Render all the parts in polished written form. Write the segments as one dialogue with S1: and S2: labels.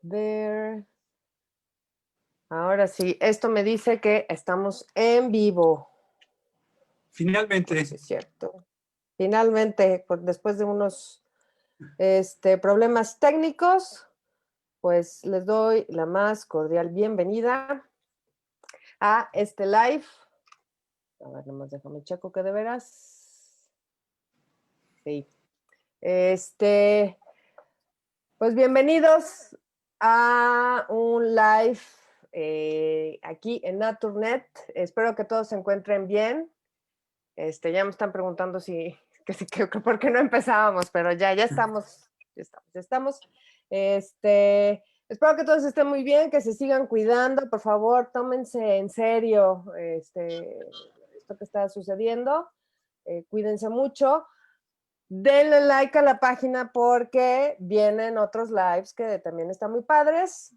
S1: Ver. Ahora sí, esto me dice que estamos en vivo.
S2: Finalmente.
S1: Sí, es cierto. Finalmente, después de unos problemas técnicos, pues les doy la más cordial bienvenida a este live. A ver, nomás déjame checo que de veras. Sí. Pues bienvenidos a un live aquí en Naturnet. Espero que todos se encuentren bien. Ya me están preguntando por qué no empezábamos, pero ya estamos. Espero que todos estén muy bien, que se sigan cuidando. Por favor, tómense en serio esto que está sucediendo. Cuídense mucho. Denle like a la página porque vienen otros lives que también están muy padres.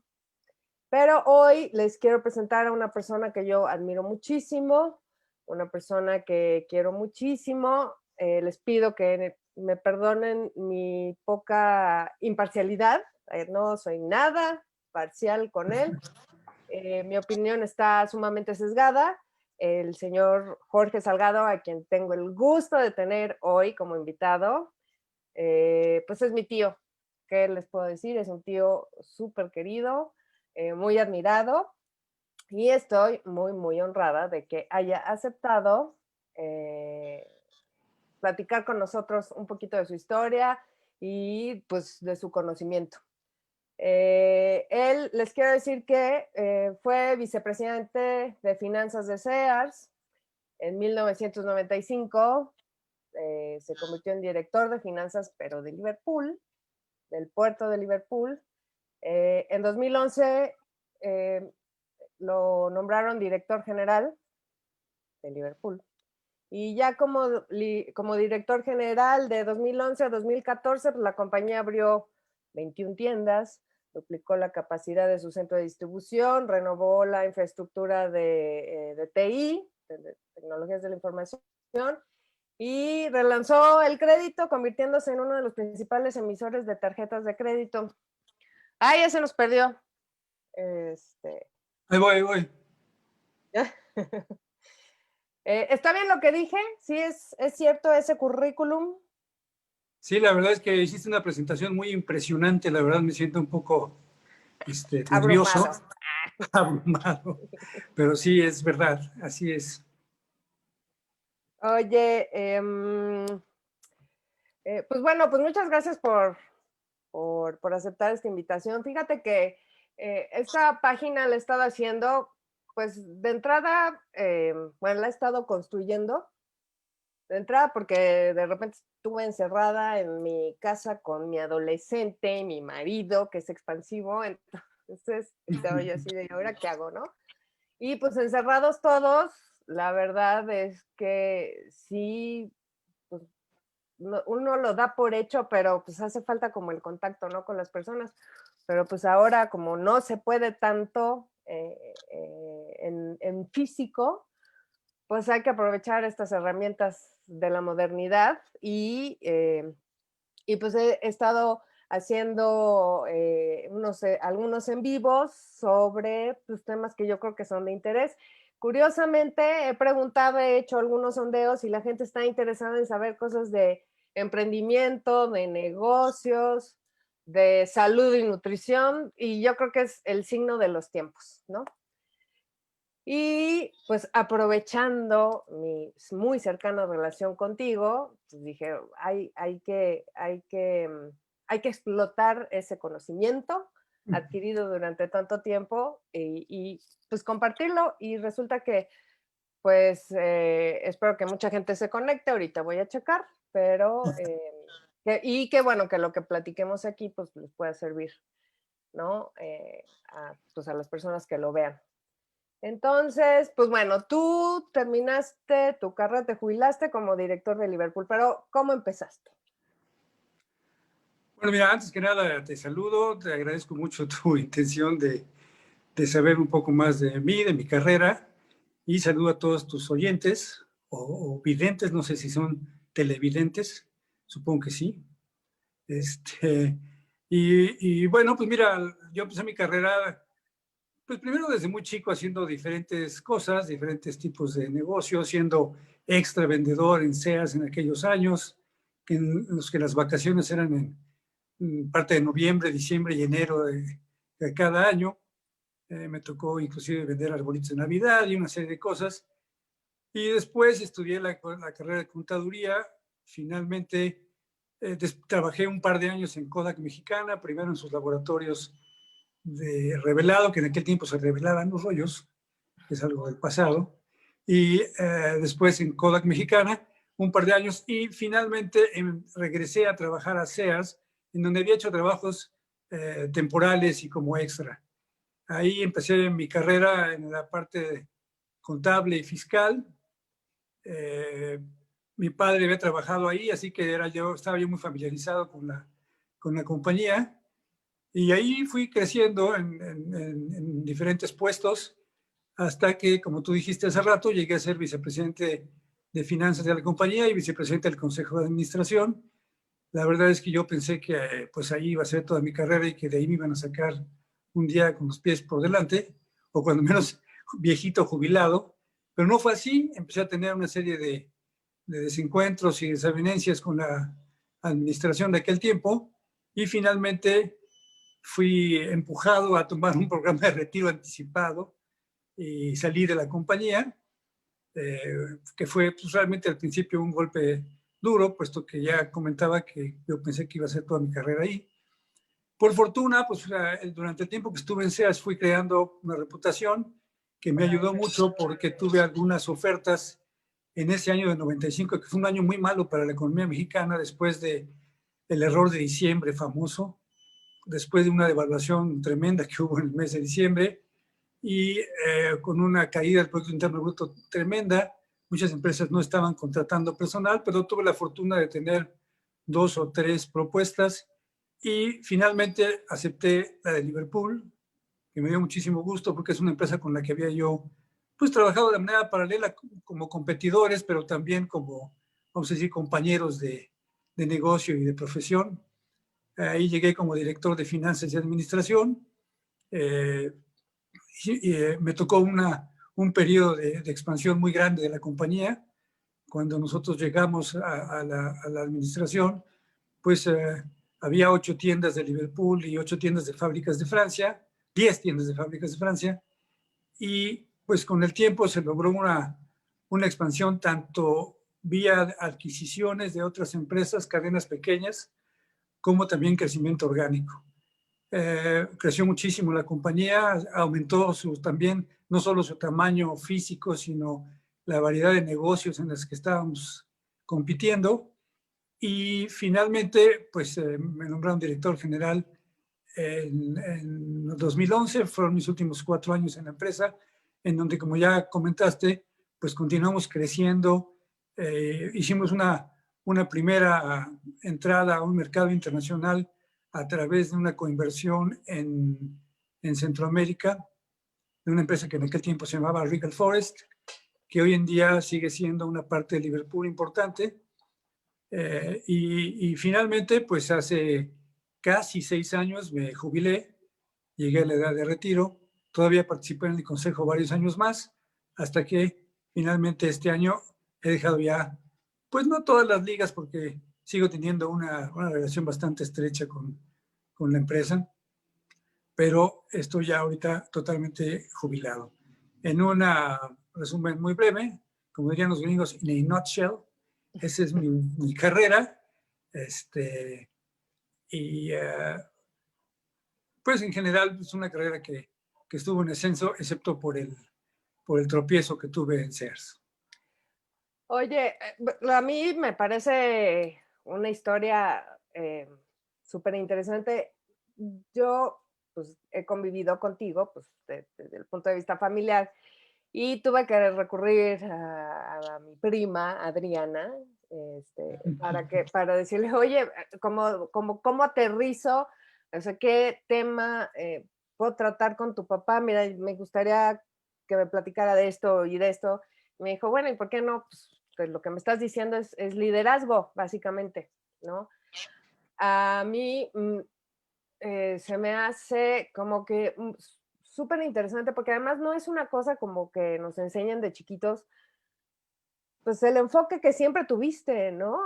S1: Pero hoy les quiero presentar a una persona que yo admiro muchísimo, una persona que quiero muchísimo. Les pido que me perdonen mi poca imparcialidad. No soy nada parcial con él. Mi opinión está sumamente sesgada. El señor Jorge Salgado, a quien tengo el gusto de tener hoy como invitado, pues es mi tío. ¿Qué les puedo decir? Es un tío súper querido, muy admirado, y estoy muy, muy honrada de que haya aceptado platicar con nosotros un poquito de su historia y pues de su conocimiento. Él, les quiero decir que fue vicepresidente de finanzas de Sears en 1995, se convirtió en director de finanzas, pero de Liverpool, del puerto de Liverpool. En 2011 lo nombraron director general de Liverpool. Y ya como director general de 2011 a 2014, pues la compañía abrió 21 tiendas, duplicó la capacidad de su centro de distribución, renovó la infraestructura de TI, de tecnologías de la información, y relanzó el crédito, convirtiéndose en uno de los principales emisores de tarjetas de crédito. ¡Ay, ya se nos perdió!
S2: Ahí voy.
S1: ¿Está bien lo que dije? ¿Sí es cierto ese currículum?
S2: Sí, la verdad es que hiciste una presentación muy impresionante. La verdad me siento un poco nervioso,
S1: Abrumado.
S2: abrumado. Pero sí, es verdad, así es.
S1: Oye, pues bueno, pues muchas gracias por aceptar esta invitación. Fíjate que esta página la he estado haciendo, pues de entrada, bueno, la he estado construyendo. De entrada porque de repente estuve encerrada en mi casa con mi adolescente, mi marido, que es expansivo, entonces estaba yo así de, ¿ahora qué hago, no? Y pues encerrados todos, la verdad es que sí, pues, uno lo da por hecho, pero pues hace falta como el contacto, ¿no? Con las personas. Pero pues ahora como no se puede tanto en físico, pues hay que aprovechar estas herramientas de la modernidad y pues he estado haciendo algunos en vivos sobre pues, temas que yo creo que son de interés. Curiosamente, he preguntado, he hecho algunos sondeos y la gente está interesada en saber cosas de emprendimiento, de negocios, de salud y nutrición, y yo creo que es el signo de los tiempos, ¿no? Y pues aprovechando mi muy cercana relación contigo, pues dije, hay que explotar ese conocimiento adquirido durante tanto tiempo y pues compartirlo. Y resulta que pues espero que mucha gente se conecte, ahorita voy a checar, pero y qué bueno que lo que platiquemos aquí pues les pueda servir, ¿no? Pues a las personas que lo vean. Entonces, pues bueno, tú terminaste tu carrera, te jubilaste como director de Liverpool, pero ¿cómo empezaste?
S2: Bueno, mira, antes que nada te saludo, te agradezco mucho tu intención de saber un poco más de mí, de mi carrera, y saludo a todos tus oyentes o videntes, no sé si son televidentes, supongo que sí. Y bueno, pues mira, yo empecé mi carrera, pues primero desde muy chico haciendo diferentes cosas, diferentes tipos de negocios, siendo extra vendedor en Sears en aquellos años, en los que las vacaciones eran en parte de noviembre, diciembre y enero de cada año. Me tocó inclusive vender arbolitos de Navidad y una serie de cosas. Y después estudié la carrera de contaduría. Finalmente trabajé un par de años en Kodak Mexicana, primero en sus laboratorios de revelado, que en aquel tiempo se revelaban los rollos, que es algo del pasado, y después en Kodak Mexicana un par de años, y finalmente regresé a trabajar a Sears, en donde había hecho trabajos temporales y como extra. Ahí empecé mi carrera en la parte contable y fiscal. Eh, Mi padre había trabajado ahí, así que estaba yo muy familiarizado con la compañía. Y ahí fui creciendo en diferentes puestos hasta que, como tú dijiste hace rato, llegué a ser vicepresidente de finanzas de la compañía y vicepresidente del consejo de administración. La verdad es que yo pensé que pues ahí iba a ser toda mi carrera y que de ahí me iban a sacar un día con los pies por delante, o cuando menos viejito jubilado, pero no fue así. Empecé a tener una serie de desencuentros y desavenencias con la administración de aquel tiempo y finalmente fui empujado a tomar un programa de retiro anticipado y salí de la compañía, que fue pues, realmente al principio un golpe duro, puesto que ya comentaba que yo pensé que iba a ser toda mi carrera ahí. Por fortuna, pues durante el tiempo que estuve en SEAS fui creando una reputación que me ayudó mucho porque tuve algunas ofertas en ese año de 95, que fue un año muy malo para la economía mexicana después de el error de diciembre famoso, después de una devaluación tremenda que hubo en el mes de diciembre y con una caída del Producto Interno Bruto tremenda. Muchas empresas no estaban contratando personal, pero tuve la fortuna de tener 2 o 3 propuestas y finalmente acepté la de Liverpool, que me dio muchísimo gusto porque es una empresa con la que había yo pues trabajado de manera paralela como competidores, pero también como, vamos a decir, compañeros de negocio y de profesión. Ahí llegué como director de finanzas y administración. Eh, Me tocó un periodo de expansión muy grande de la compañía. Cuando nosotros llegamos a la administración, pues había 8 tiendas de Liverpool y 8 tiendas de fábricas de Francia, 10 tiendas de fábricas de Francia, y pues con el tiempo se logró una expansión tanto vía adquisiciones de otras empresas, cadenas pequeñas, como también crecimiento orgánico. Creció muchísimo la compañía, aumentó también no solo su tamaño físico, sino la variedad de negocios en los que estábamos compitiendo. Y finalmente, pues me nombraron director general en 2011, fueron mis últimos 4 años en la empresa, en donde, como ya comentaste, pues continuamos creciendo. Hicimos una primera entrada a un mercado internacional a través de una coinversión en Centroamérica, de una empresa que en aquel tiempo se llamaba Regal Forest, que hoy en día sigue siendo una parte de Liverpool importante. Y finalmente, pues hace casi 6 años me jubilé, llegué a la edad de retiro, todavía participé en el consejo varios años más, hasta que finalmente este año he dejado ya, pues no todas las ligas, porque sigo teniendo una relación bastante estrecha con la empresa, pero estoy ya ahorita totalmente jubilado. En un resumen muy breve, como dirían los gringos, in a nutshell, esa es mi carrera. Y pues en general es una carrera que estuvo en ascenso, excepto por el tropiezo que tuve en Sears.
S1: Oye, a mí me parece una historia súper interesante. Yo pues, he convivido contigo pues, desde el punto de vista familiar y tuve que recurrir a mi prima Adriana para decirle, oye, ¿cómo aterrizo? O sea, ¿qué tema puedo tratar con tu papá? Mira, me gustaría que me platicara de esto y de esto. Me dijo, bueno, ¿y por qué no? Pues lo que me estás diciendo es liderazgo, básicamente, ¿no? A mí se me hace como que súper interesante, porque además no es una cosa como que nos enseñan de chiquitos, pues el enfoque que siempre tuviste, ¿no?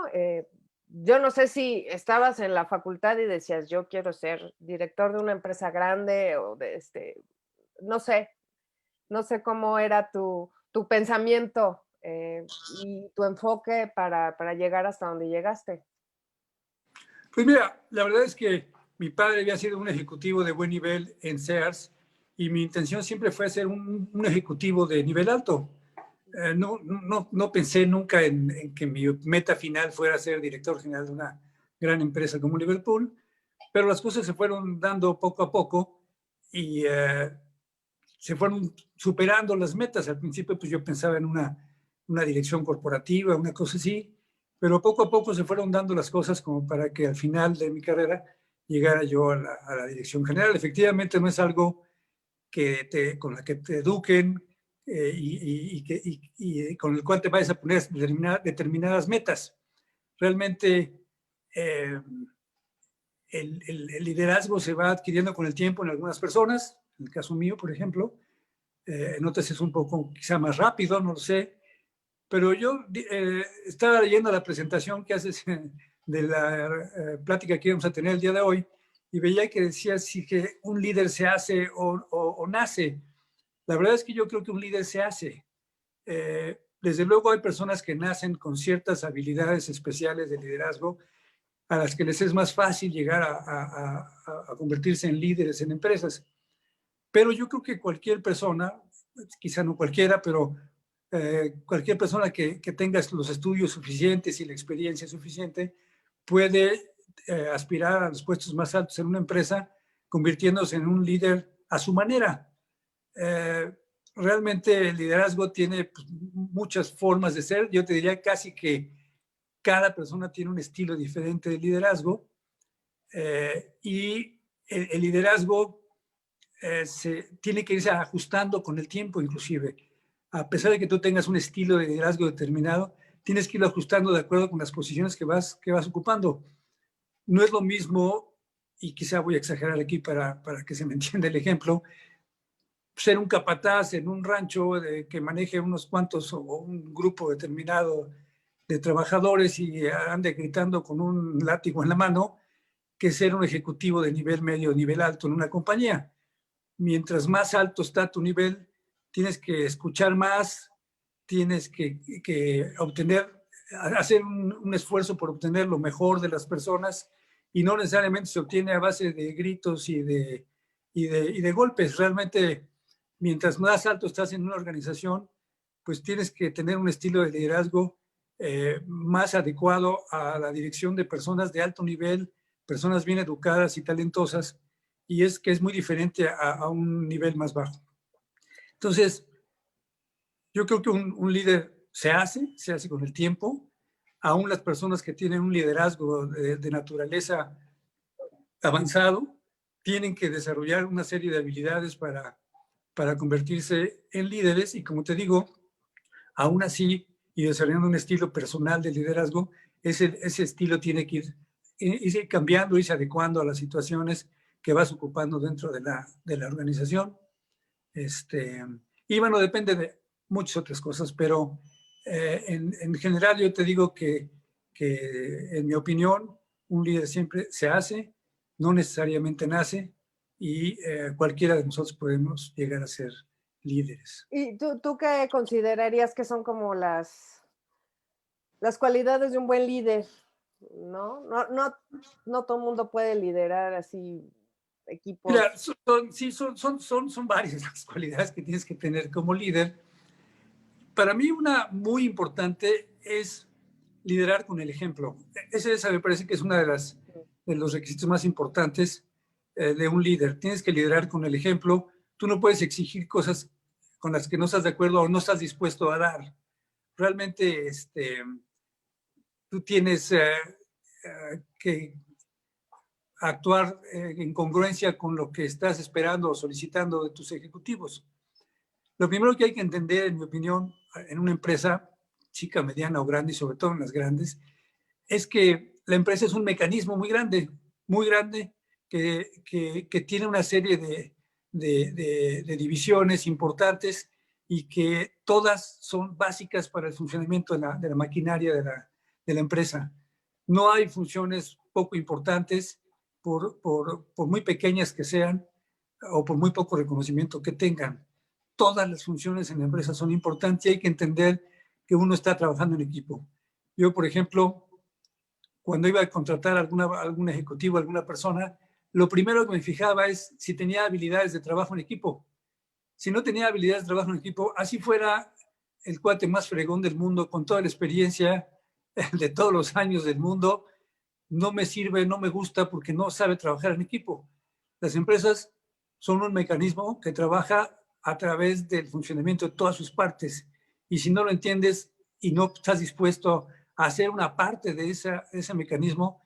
S1: Yo no sé si estabas en la facultad y decías, yo quiero ser director de una empresa grande o de no sé, no sé cómo era tu pensamiento y tu enfoque para llegar hasta donde llegaste.
S2: Pues mira, la verdad es que mi padre había sido un ejecutivo de buen nivel en Sears y mi intención siempre fue ser un ejecutivo de nivel alto. No pensé nunca en que mi meta final fuera ser director general de una gran empresa como Liverpool, pero las cosas se fueron dando poco a poco y se fueron superando las metas. Al principio pues yo pensaba en una dirección corporativa, una cosa así, pero poco a poco se fueron dando las cosas como para que al final de mi carrera llegara yo a la dirección general. Efectivamente no es algo con la que te eduquen y con el cual te vayas a poner determinadas metas. Realmente eh, el liderazgo se va adquiriendo con el tiempo en algunas personas, en el caso mío, por ejemplo, en otras es un poco quizá más rápido, no lo sé, pero yo estaba leyendo la presentación que haces de la plática que íbamos a tener el día de hoy y veía que decía si que un líder se hace o nace. La verdad es que yo creo que un líder se hace. Desde luego hay personas que nacen con ciertas habilidades especiales de liderazgo a las que les es más fácil llegar a convertirse en líderes en empresas. Pero yo creo que cualquier persona, quizá no cualquiera, pero cualquier persona que tenga los estudios suficientes y la experiencia suficiente puede aspirar a los puestos más altos en una empresa, convirtiéndose en un líder a su manera. Eh, Realmente el liderazgo tiene pues, muchas formas de ser. Yo te diría casi que cada persona tiene un estilo diferente de liderazgo y el liderazgo se tiene que irse ajustando con el tiempo inclusive. A pesar de que tú tengas un estilo de liderazgo determinado, tienes que irlo ajustando de acuerdo con las posiciones que vas ocupando. No es lo mismo, y quizá voy a exagerar aquí para que se me entienda el ejemplo, ser un capataz en un rancho que maneje unos cuantos o un grupo determinado de trabajadores y ande gritando con un látigo en la mano, que ser un ejecutivo de nivel medio, nivel alto en una compañía. Mientras más alto está tu nivel, tienes que escuchar más, tienes que obtener, hacer un esfuerzo por obtener lo mejor de las personas y no necesariamente se obtiene a base de gritos y de golpes. Realmente, mientras más alto estás en una organización, pues tienes que tener un estilo de liderazgo más adecuado a la dirección de personas de alto nivel, personas bien educadas y talentosas, y es que es muy diferente a un nivel más bajo. Entonces, yo creo que un líder se hace con el tiempo. Aún las personas que tienen un liderazgo de naturaleza avanzado tienen que desarrollar una serie de habilidades para convertirse en líderes y como te digo, aún así y desarrollando un estilo personal de liderazgo, ese estilo tiene que ir cambiando, irse adecuando a las situaciones que vas ocupando dentro de la organización. Y bueno, depende de muchas otras cosas, pero en general yo te digo que, en mi opinión, un líder siempre se hace, no necesariamente nace, y cualquiera de nosotros podemos llegar a ser líderes.
S1: ¿Y tú qué considerarías que son como las cualidades de un buen líder? ¿No? No todo el mundo puede liderar así
S2: Mira,
S1: equipos.
S2: sí, son varias las cualidades que tienes que tener como líder. Para mí una muy importante es liderar con el ejemplo. Esa me parece que es una de los requisitos más importantes de un líder. Tienes que liderar con el ejemplo. Tú no puedes exigir cosas con las que no estás de acuerdo o no estás dispuesto a dar. Realmente tú tienes que actuar en congruencia con lo que estás esperando o solicitando de tus ejecutivos. Lo primero que hay que entender, en mi opinión, en una empresa, chica, mediana o grande, y sobre todo en las grandes, es que la empresa es un mecanismo muy grande que tiene una serie de divisiones importantes y que todas son básicas para el funcionamiento de la maquinaria de la empresa. No hay funciones poco importantes, por muy pequeñas que sean o por muy poco reconocimiento que tengan. Todas las funciones en la empresa son importantes y hay que entender que uno está trabajando en equipo. Yo, por ejemplo, cuando iba a contratar a algún ejecutivo, alguna persona, lo primero que me fijaba es si tenía habilidades de trabajo en equipo. Si no tenía habilidades de trabajo en equipo, así fuera el cuate más fregón del mundo, con toda la experiencia de todos los años del mundo, no me sirve, no me gusta porque no sabe trabajar en equipo. Las empresas son un mecanismo que trabaja a través del funcionamiento de todas sus partes. Y si no lo entiendes y no estás dispuesto a hacer una parte de ese mecanismo,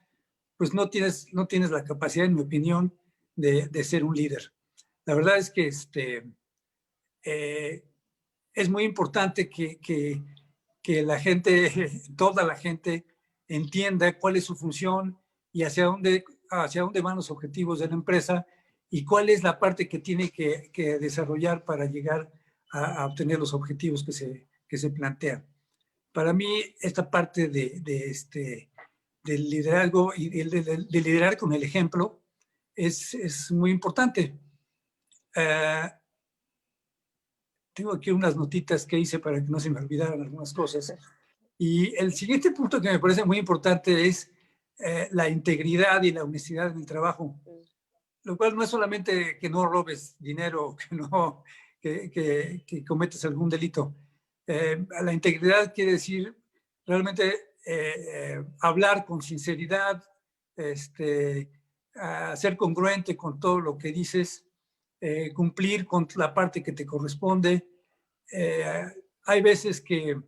S2: pues no tienes la capacidad, en mi opinión, de ser un líder. La verdad es que es muy importante que la gente, toda la gente, entienda cuál es su función y hacia dónde van los objetivos de la empresa y cuál es la parte que tiene que desarrollar para llegar a obtener los objetivos que se plantean. Para mí, esta parte del liderazgo y de liderar con el ejemplo es muy importante. Tengo aquí unas notitas que hice para que no se me olvidaran algunas cosas. Y el siguiente punto que me parece muy importante es la integridad y la honestidad en el trabajo. Lo cual no es solamente que no robes dinero, que cometas algún delito. La integridad quiere decir realmente hablar con sinceridad, ser congruente con todo lo que dices, cumplir con la parte que te corresponde. Hay veces que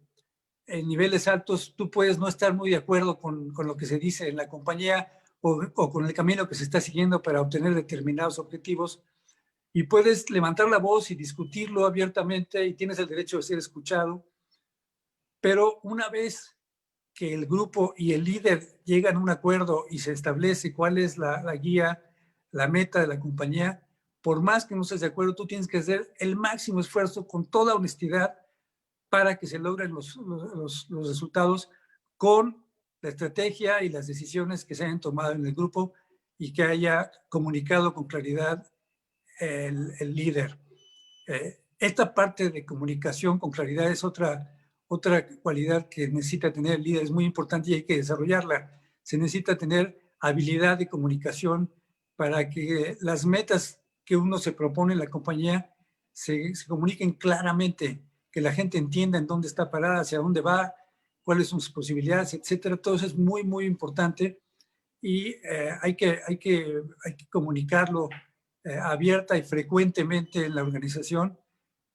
S2: en niveles altos tú puedes no estar muy de acuerdo con lo que se dice en la compañía o con el camino que se está siguiendo para obtener determinados objetivos, y puedes levantar la voz y discutirlo abiertamente y tienes el derecho de ser escuchado, pero una vez que el grupo y el líder llegan a un acuerdo y se establece cuál es la guía, la meta de la compañía, por más que no estés de acuerdo, tú tienes que hacer el máximo esfuerzo con toda honestidad para que se logren los resultados con la estrategia y las decisiones que se hayan tomado en el grupo y que haya comunicado con claridad el líder. Esta parte de comunicación con claridad es otra cualidad que necesita tener el líder, es muy importante y hay que desarrollarla. Se necesita tener habilidad de comunicación para que las metas que uno se propone en la compañía se comuniquen claramente, que la gente entienda en dónde está parada, hacia dónde va, cuáles son sus posibilidades, etcétera. Todo eso es muy, muy importante y hay que comunicarlo abierta y frecuentemente en la organización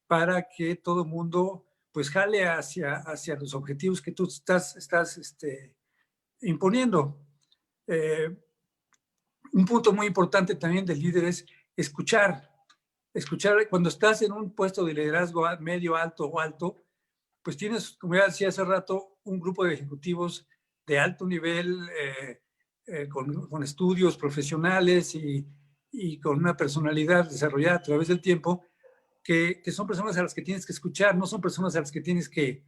S2: para que todo el mundo pues jale hacia los objetivos que tú estás imponiendo. Un punto muy importante también del líder es escuchar. Escuchar cuando estás en un puesto de liderazgo medio, alto o alto, pues tienes, como ya decía hace rato, un grupo de ejecutivos de alto nivel, con estudios profesionales y con una personalidad desarrollada a través del tiempo, que son personas a las que tienes que escuchar, no son personas a las que tienes que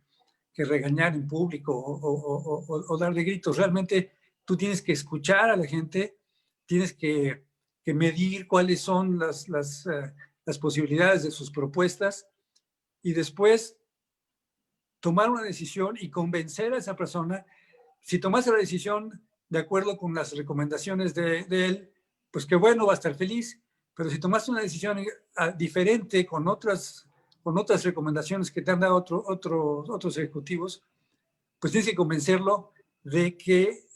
S2: regañar en público o darle gritos. Realmente tú tienes que escuchar a la gente, tienes que medir cuáles son las posibilidades de sus propuestas y después tomar una decisión y convencer a esa persona. Si tomaste la decisión de acuerdo con las recomendaciones de él, pues qué bueno, va a estar feliz. Pero si tomaste una decisión diferente con otras recomendaciones que te han dado otros ejecutivos, pues tienes que convencerlo de que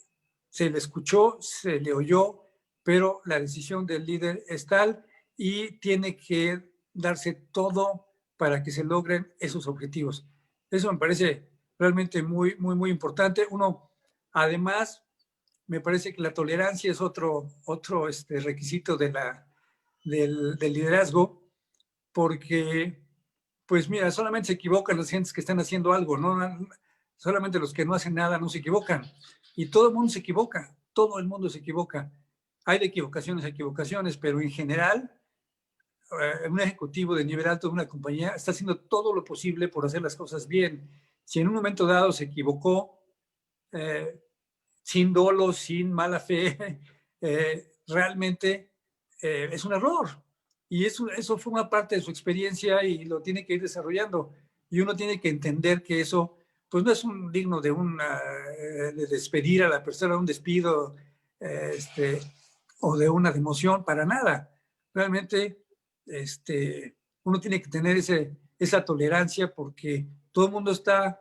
S2: se le escuchó, se le oyó, pero la decisión del líder es tal y tiene que darse todo para que se logren esos objetivos. Eso me parece realmente muy, muy, muy importante. Uno, además, me parece que la tolerancia es otro requisito del liderazgo, porque, pues mira, solamente se equivocan las gentes que están haciendo algo, ¿no? Solamente los que no hacen nada no se equivocan. Y todo el mundo se equivoca, todo el mundo se equivoca. hay de equivocaciones a equivocaciones, pero en general, un ejecutivo de nivel alto de una compañía está haciendo todo lo posible por hacer las cosas bien. Si en un momento dado se equivocó, sin dolo, sin mala fe, realmente es un error. Y eso forma parte de su experiencia y lo tiene que ir desarrollando. Y uno tiene que entender que eso pues no es un digno de despedir a la persona, un despido o de una democión, para nada. Realmente uno tiene que tener esa tolerancia porque todo el mundo está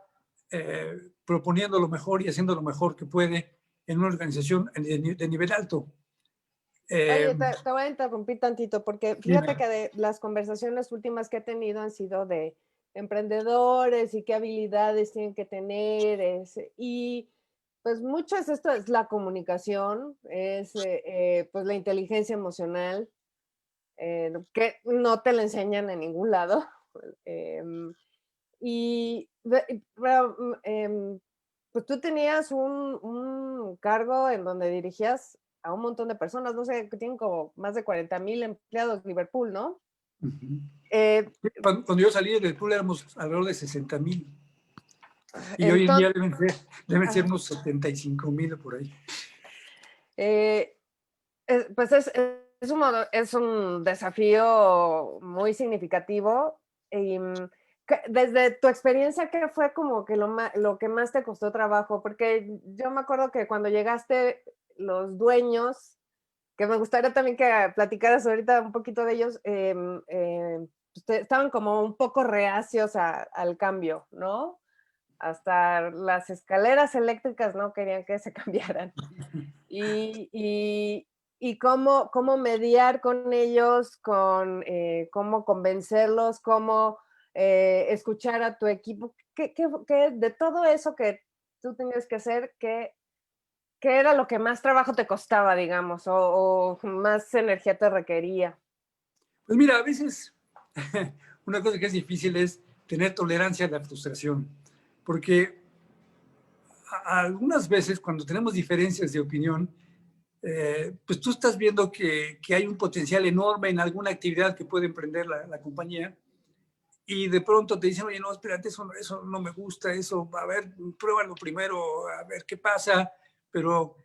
S2: proponiendo lo mejor y haciendo lo mejor que puede en una organización de nivel alto.
S1: Oye, te voy a interrumpir tantito porque fíjate que de las conversaciones últimas que he tenido han sido de emprendedores y qué habilidades tienen que tener. Y pues mucho es esto, es la comunicación, es pues la inteligencia emocional, que no te la enseñan en ningún lado. Pero, pues tú tenías un cargo en donde dirigías a un montón de personas, no sé, que tienen como más de 40,000 empleados Liverpool, ¿no?
S2: Uh-huh.
S1: Eh,
S2: Cuando yo salí de Liverpool éramos alrededor de 60,000. Y hoy en
S1: entonces,
S2: día deben ser unos 75,000 por ahí.
S1: Pues es un desafío muy significativo. Y, desde tu experiencia, ¿qué fue como que lo que más te costó trabajo? Porque yo me acuerdo que cuando llegaste, los dueños, que me gustaría también que platicaras ahorita un poquito de ellos, estaban como un poco reacios al cambio, ¿no? Hasta las escaleras eléctricas no querían que se cambiaran. Y cómo mediar con ellos, cómo convencerlos, cómo escuchar a tu equipo. ¿Qué de todo eso que tú tenías que hacer, qué era lo que más trabajo te costaba, digamos, o más energía te requería?
S2: Pues mira, a veces una cosa que es difícil es tener tolerancia a la frustración, porque algunas veces cuando tenemos diferencias de opinión, pues tú estás viendo que hay un potencial enorme en alguna actividad que puede emprender la compañía y de pronto te dicen, oye, no, espérate, eso no me gusta, eso, a ver, pruébalo primero, a ver qué pasa, pero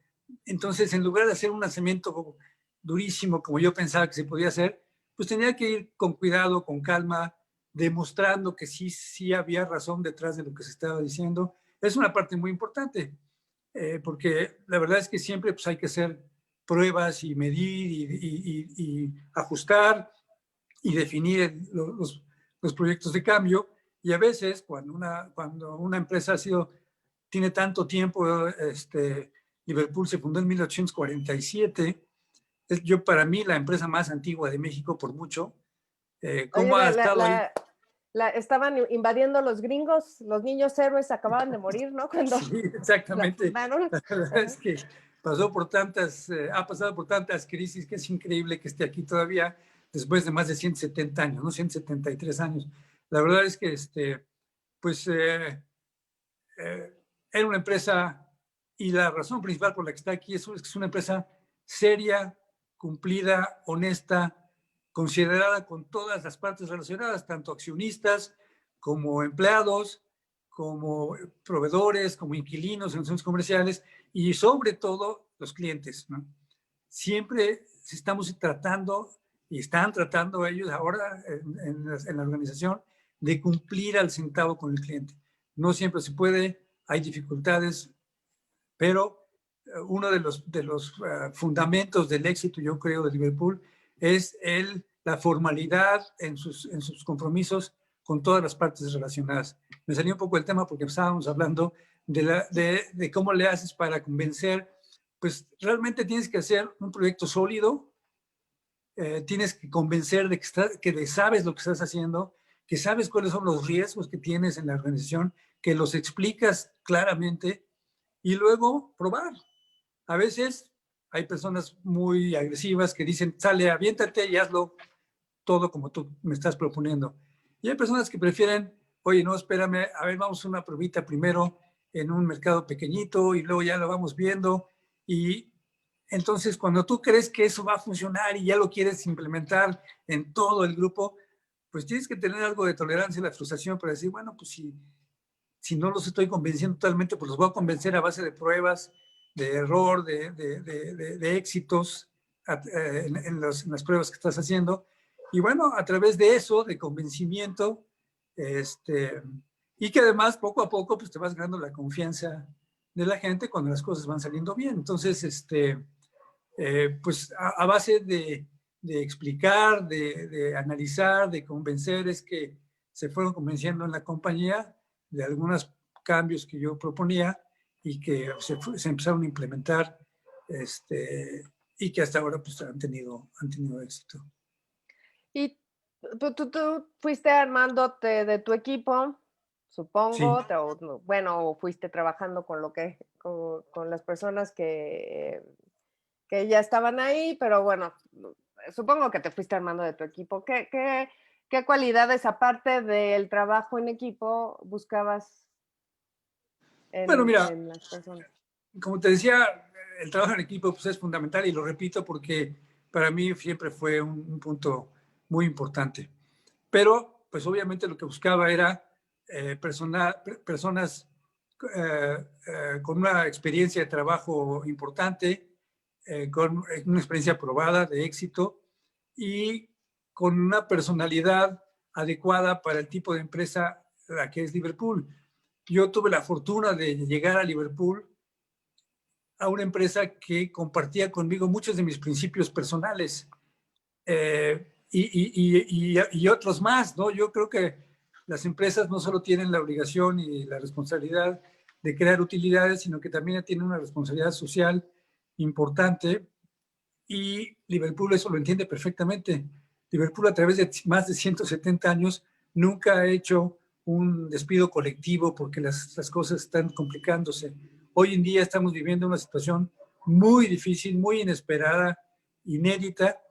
S2: entonces en lugar de hacer un lanzamiento durísimo como yo pensaba que se podía hacer, pues tenía que ir con cuidado, con calma, demostrando que sí había razón detrás de lo que se estaba diciendo. Es una parte muy importante, porque la verdad es que siempre pues, hay que hacer pruebas y medir y ajustar y definir los proyectos de cambio. Y a veces, cuando una empresa tiene tanto tiempo, Liverpool se fundó en 1847, para mí la empresa más antigua de México por mucho. ¿Cómo
S1: Oye,
S2: ha estado ahí?
S1: estaban invadiendo los gringos, los niños héroes acababan de morir, ¿no? Cuando
S2: Sí,
S1: la
S2: exactamente.
S1: fundaron.
S2: La verdad es que ha pasado por tantas crisis que es increíble que esté aquí todavía después de más de 170 años, ¿no? 173 años. La verdad es que pues era una empresa y la razón principal por la que está aquí es que es una empresa seria, cumplida, honesta, considerada con todas las partes relacionadas, tanto accionistas como empleados, como proveedores, como inquilinos en centros comerciales y sobre todo los clientes, ¿no? Siempre estamos tratando y están tratando ellos ahora en la organización de cumplir al centavo con el cliente. No siempre se puede, hay dificultades, pero uno de los fundamentos del éxito, yo creo, de Liverpool es la formalidad en sus compromisos con todas las partes relacionadas. Me salió un poco el tema porque estábamos hablando de cómo le haces para convencer. Pues realmente tienes que hacer un proyecto sólido, tienes que convencer de que sabes lo que estás haciendo, que sabes cuáles son los riesgos que tienes en la organización, que los explicas claramente y luego probar. A veces hay personas muy agresivas que dicen, sale, aviéntate y hazlo todo como tú me estás proponiendo. Y hay personas que prefieren, oye, no, espérame, a ver, vamos a una probita primero en un mercado pequeñito y luego ya lo vamos viendo. Y Entonces, cuando tú crees que eso va a funcionar y ya lo quieres implementar en todo el grupo, pues tienes que tener algo de tolerancia a la frustración para decir, bueno, pues si no los estoy convenciendo totalmente, pues los voy a convencer a base de pruebas, de error, de éxitos en las pruebas que estás haciendo. Y bueno, a través de eso, de convencimiento, y que además poco a poco pues te vas ganando la confianza de la gente cuando las cosas van saliendo bien. Entonces, pues a base de explicar, de analizar, de convencer, es que se fueron convenciendo en la compañía de algunos cambios que yo proponía y que se empezaron a implementar y que hasta ahora pues han tenido éxito.
S1: Y tú fuiste armándote de tu equipo,
S2: Sí.
S1: supongo, bueno, fuiste trabajando con con las personas que ya estaban ahí, pero bueno, supongo que te fuiste armando de tu equipo. ¿Qué cualidades, aparte del trabajo en equipo, buscabas
S2: Bueno, mira,
S1: en las personas?
S2: como te decía, el trabajo en equipo pues, es fundamental y lo repito porque para mí siempre fue un punto muy importante. Pero, pues obviamente lo que buscaba era personas con una experiencia de trabajo importante, con una experiencia probada de éxito y con una personalidad adecuada para el tipo de empresa la que es Liverpool. Yo tuve la fortuna de llegar a Liverpool a una empresa que compartía conmigo muchos de mis principios personales y otros más, ¿no? Yo creo que las empresas no solo tienen la obligación y la responsabilidad de crear utilidades, sino que también tienen una responsabilidad social importante y Liverpool eso lo entiende perfectamente. Liverpool a través de más de 170 años nunca ha hecho un despido colectivo porque las cosas están complicándose. Hoy en día estamos viviendo una situación muy difícil, muy inesperada, inédita,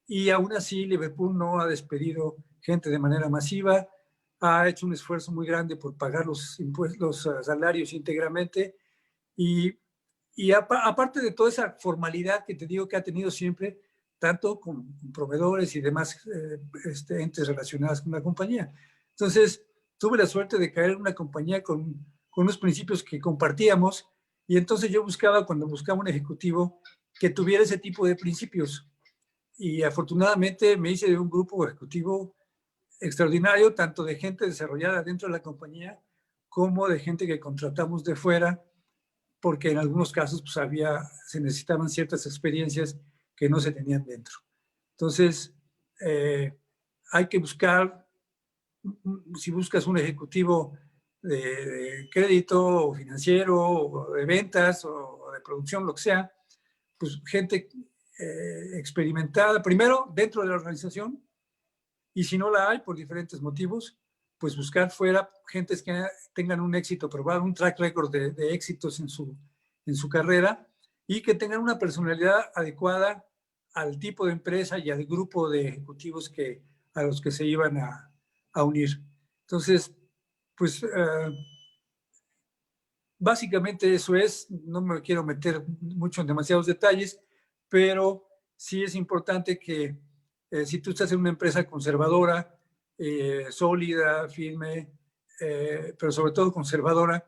S2: y aún así Liverpool no ha despedido gente de manera masiva, ha hecho un esfuerzo muy grande por pagar los impuestos, los salarios íntegramente y aparte de toda esa formalidad que te digo que ha tenido siempre, tanto con proveedores y demás entes relacionados con la compañía. Entonces, tuve la suerte de caer en una compañía con unos principios que compartíamos y entonces yo buscaba, cuando buscaba un ejecutivo, que tuviera ese tipo de principios. Y afortunadamente me hice de un grupo ejecutivo extraordinario, tanto de gente desarrollada dentro de la compañía como de gente que contratamos de fuera, porque en algunos casos pues, se necesitaban ciertas experiencias que no se tenían dentro. Entonces, hay que buscar, si buscas un ejecutivo de crédito o financiero o de ventas o de producción, lo que sea, pues gente experimentada, primero dentro de la organización, y si no la hay por diferentes motivos, pues buscar fuera gentes que tengan un éxito probado, un track record de éxitos en su carrera y que tengan una personalidad adecuada al tipo de empresa y al grupo de ejecutivos a los que se iban a unir. Entonces, pues básicamente eso es, no me quiero meter mucho en demasiados detalles, pero sí es importante que si tú estás en una empresa conservadora, sólida, firme, pero sobre todo conservadora,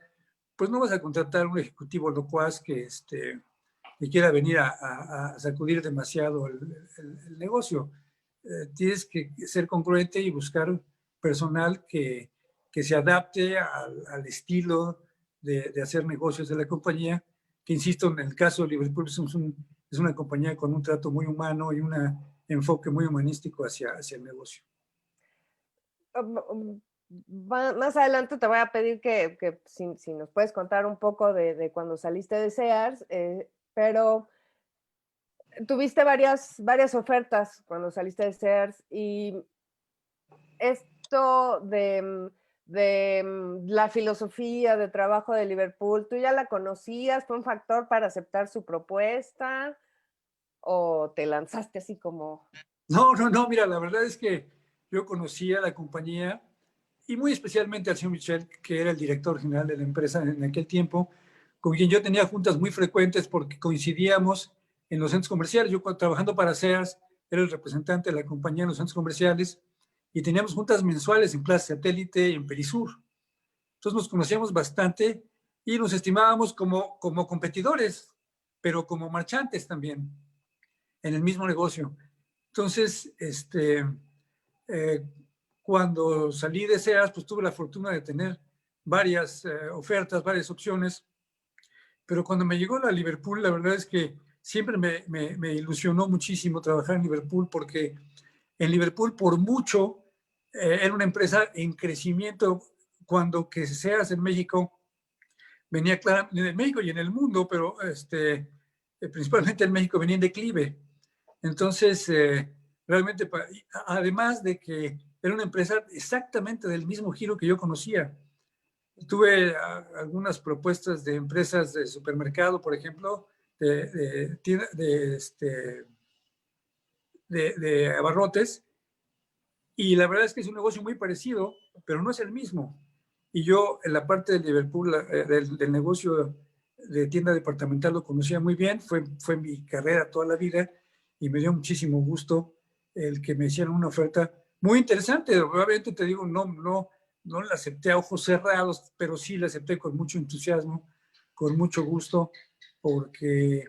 S2: pues no vas a contratar a un ejecutivo locuaz que quiera venir a sacudir demasiado el negocio. Tienes que ser congruente y buscar personal que se adapte al estilo de hacer negocios de la compañía, que insisto, en el caso de Liverpool es una compañía con un trato muy humano y un enfoque muy humanístico hacia el negocio.
S1: Más adelante te voy a pedir que si nos puedes contar un poco de cuando saliste de Sears, pero tuviste varias ofertas cuando saliste de Sears y esto de la filosofía de trabajo de Liverpool, ¿tú ya la conocías? ¿Fue un factor para aceptar su propuesta? ¿O te lanzaste así como...
S2: No, mira, la verdad es que yo conocía la compañía y muy especialmente al señor Michel, que era el director general de la empresa en aquel tiempo, con quien yo tenía juntas muy frecuentes porque coincidíamos en los centros comerciales. Yo trabajando para Sears era el representante de la compañía en los centros comerciales y teníamos juntas mensuales en Plaza Satélite y en Perisur. Entonces nos conocíamos bastante y nos estimábamos como competidores, pero como marchantes también en el mismo negocio. Entonces, eh, cuando salí de Sears, pues tuve la fortuna de tener varias ofertas, varias opciones, pero cuando me llegó la Liverpool, la verdad es que siempre me ilusionó muchísimo trabajar en Liverpool, porque en Liverpool por mucho era una empresa en crecimiento, cuando que Sears en México venía claro, en México y en el mundo, pero principalmente en México venía en declive. Entonces, realmente, además de que era una empresa exactamente del mismo giro que yo conocía. Tuve algunas propuestas de empresas de supermercado, por ejemplo, de abarrotes, y la verdad es que es un negocio muy parecido, pero no es el mismo. Y yo en la parte de Liverpool, del negocio de tienda departamental, lo conocía muy bien, fue mi carrera toda la vida, y me dio muchísimo gusto el que me hicieran una oferta muy interesante. Obviamente te digo, no la acepté a ojos cerrados, pero sí la acepté con mucho entusiasmo, con mucho gusto, porque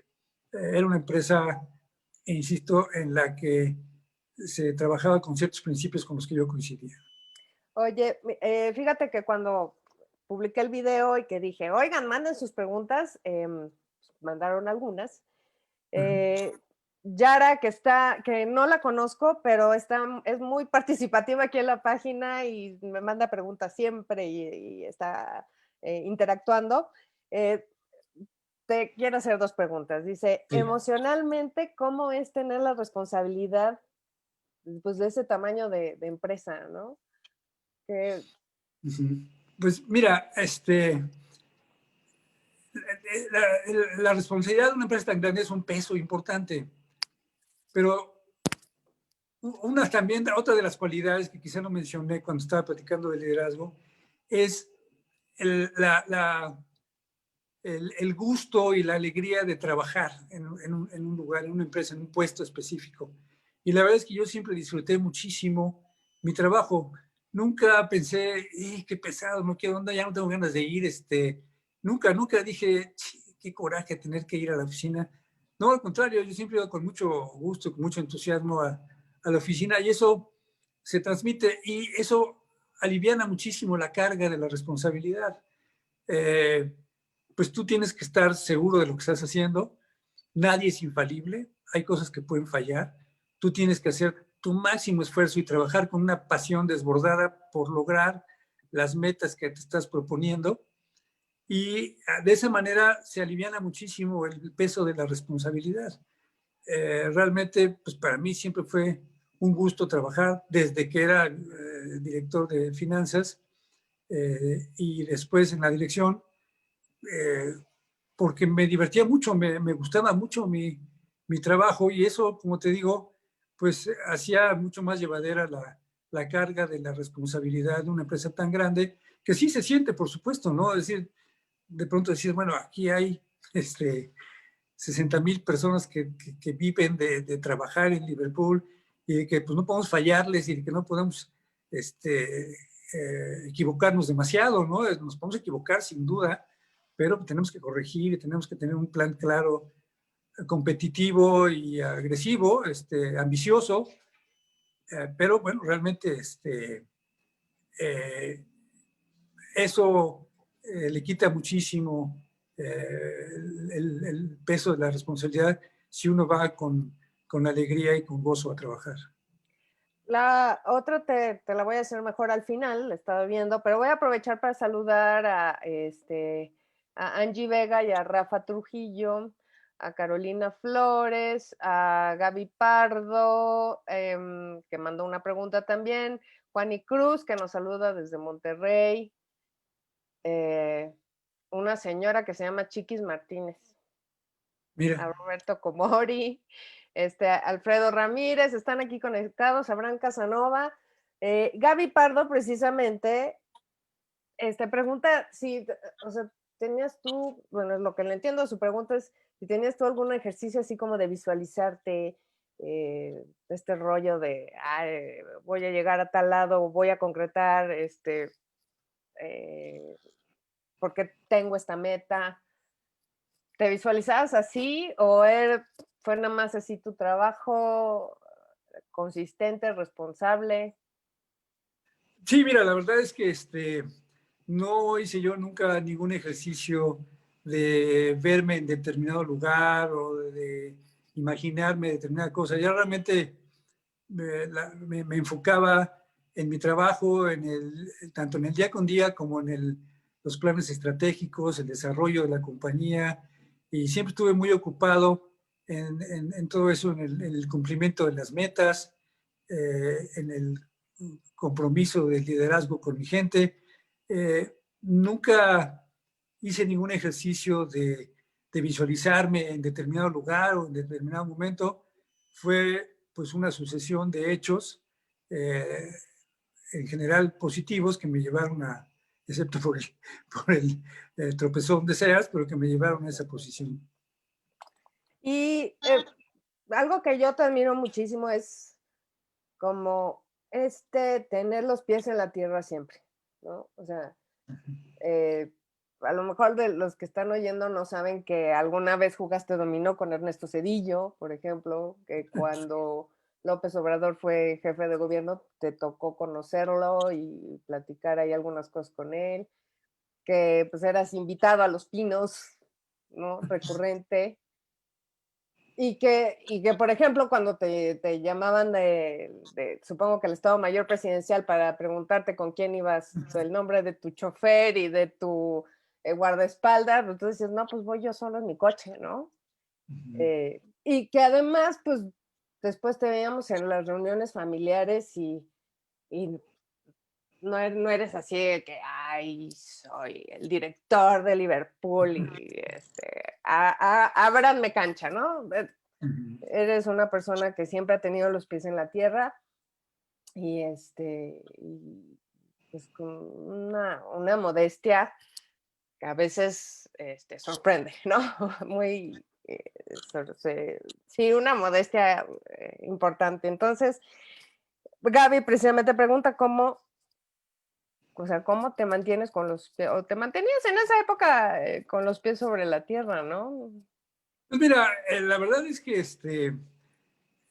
S2: era una empresa, insisto, en la que se trabajaba con ciertos principios con los que yo coincidía.
S1: Oye, fíjate que cuando publiqué el video y que dije, oigan, manden sus preguntas, mandaron algunas. Yara, que no la conozco, pero es muy participativa aquí en la página y me manda preguntas siempre y está interactuando. Te quiero hacer dos preguntas. Dice,
S2: Sí.
S1: emocionalmente, ¿cómo es tener la responsabilidad, pues, de ese tamaño de empresa, ¿no? Que,
S2: Pues mira, la responsabilidad de una empresa tan grande es un peso importante, pero otra de las cualidades que quizá no mencioné cuando estaba platicando de liderazgo es el, el gusto y la alegría de trabajar en un lugar, en una empresa, en un puesto específico. Y la verdad es que yo siempre disfruté muchísimo mi trabajo. Nunca pensé, qué pesado, no quiero onda, ya no tengo ganas de ir. Nunca dije, qué coraje tener que ir a la oficina. No, al contrario, yo siempre iba con mucho gusto, con mucho entusiasmo a la oficina, y eso se transmite, y eso aliviana muchísimo la carga de la responsabilidad. Pues tú tienes que estar seguro de lo que estás haciendo. Nadie es infalible, hay cosas que pueden fallar. Tú tienes que hacer tu máximo esfuerzo y trabajar con una pasión desbordada por lograr las metas que te estás proponiendo. Y de esa manera se aliviana muchísimo el peso de la responsabilidad. Realmente, pues para mí siempre fue un gusto trabajar desde que era director de finanzas, y después en la dirección, eh, porque me divertía mucho, me gustaba mucho mi trabajo, y eso, como te digo, pues hacía mucho más llevadera la carga de la responsabilidad de una empresa tan grande, que sí se siente, por supuesto, ¿no? Es decir, de pronto decir, bueno, aquí hay 60,000 personas que viven de trabajar en Liverpool, y que pues no podemos fallarles, y que no podemos equivocarnos demasiado, ¿no? Nos podemos equivocar sin duda, pero tenemos que corregir y tenemos que tener un plan claro, competitivo y agresivo, ambicioso, pero bueno, realmente eh, eso le quita muchísimo el peso de la responsabilidad si uno va con alegría y con gozo a trabajar.
S1: la otra te la voy a hacer mejor al final, la estaba viendo, pero voy a aprovechar para saludar a Angie Vega y a Rafa Trujillo, a Carolina Flores, a Gaby Pardo, que mandó una pregunta también, Juani Cruz, que nos saluda desde Monterrey, una señora que se llama Chiquis Martínez,
S2: Mira,
S1: a Roberto Comori, Alfredo Ramírez, están aquí conectados, Abraham Casanova, Gaby Pardo precisamente, pregunta si, o sea, tenías tú, bueno, lo que le entiendo, su pregunta es si tenías tú algún ejercicio así como de visualizarte, este rollo de, "Ay, voy a llegar a tal lado, voy a concretar, eh, porque tengo esta meta". ¿Te visualizabas así o fue nada más así tu trabajo consistente, responsable?
S2: Sí, mira, la verdad es que no hice yo nunca ningún ejercicio de verme en determinado lugar o de imaginarme determinada cosa. Ya realmente me enfocaba en mi trabajo, tanto en el día con día como en los planes estratégicos, el desarrollo de la compañía, y siempre estuve muy ocupado en todo eso, en el cumplimiento de las metas, en el compromiso del liderazgo con mi gente. Nunca hice ningún ejercicio de visualizarme en determinado lugar o en determinado momento. Fue pues una sucesión de hechos, eh, en general positivos, que me llevaron excepto por el tropezón de Sears, pero que me llevaron a esa posición.
S1: Y algo que yo te admiro muchísimo es como tener los pies en la tierra siempre, ¿no? O sea, eh, a lo mejor de los que están oyendo no saben que alguna vez jugaste dominó con Ernesto Zedillo, por ejemplo, que cuando López Obrador fue jefe de gobierno te tocó conocerlo y platicar ahí algunas cosas con él, que pues eras invitado a Los Pinos, ¿no? Recurrente. Y que, por ejemplo, cuando te llamaban supongo que el Estado Mayor Presidencial para preguntarte con quién ibas, el nombre de tu chofer y de tu guardaespaldas, pues tú dices, no, pues voy yo solo en mi coche, ¿no? Y que además, pues después te veíamos en las reuniones familiares y no eres así de que, ay, soy el director de Liverpool y ábranme cancha, ¿no? Eres una persona que siempre ha tenido los pies en la tierra y pues con una modestia que a veces sorprende, ¿no? Muy, sí, una modestia importante. Entonces, Gaby precisamente pregunta o sea, cómo te mantienes con los pies, o te mantenías en esa época con los pies sobre la tierra, ¿no?
S2: Pues mira, la verdad es que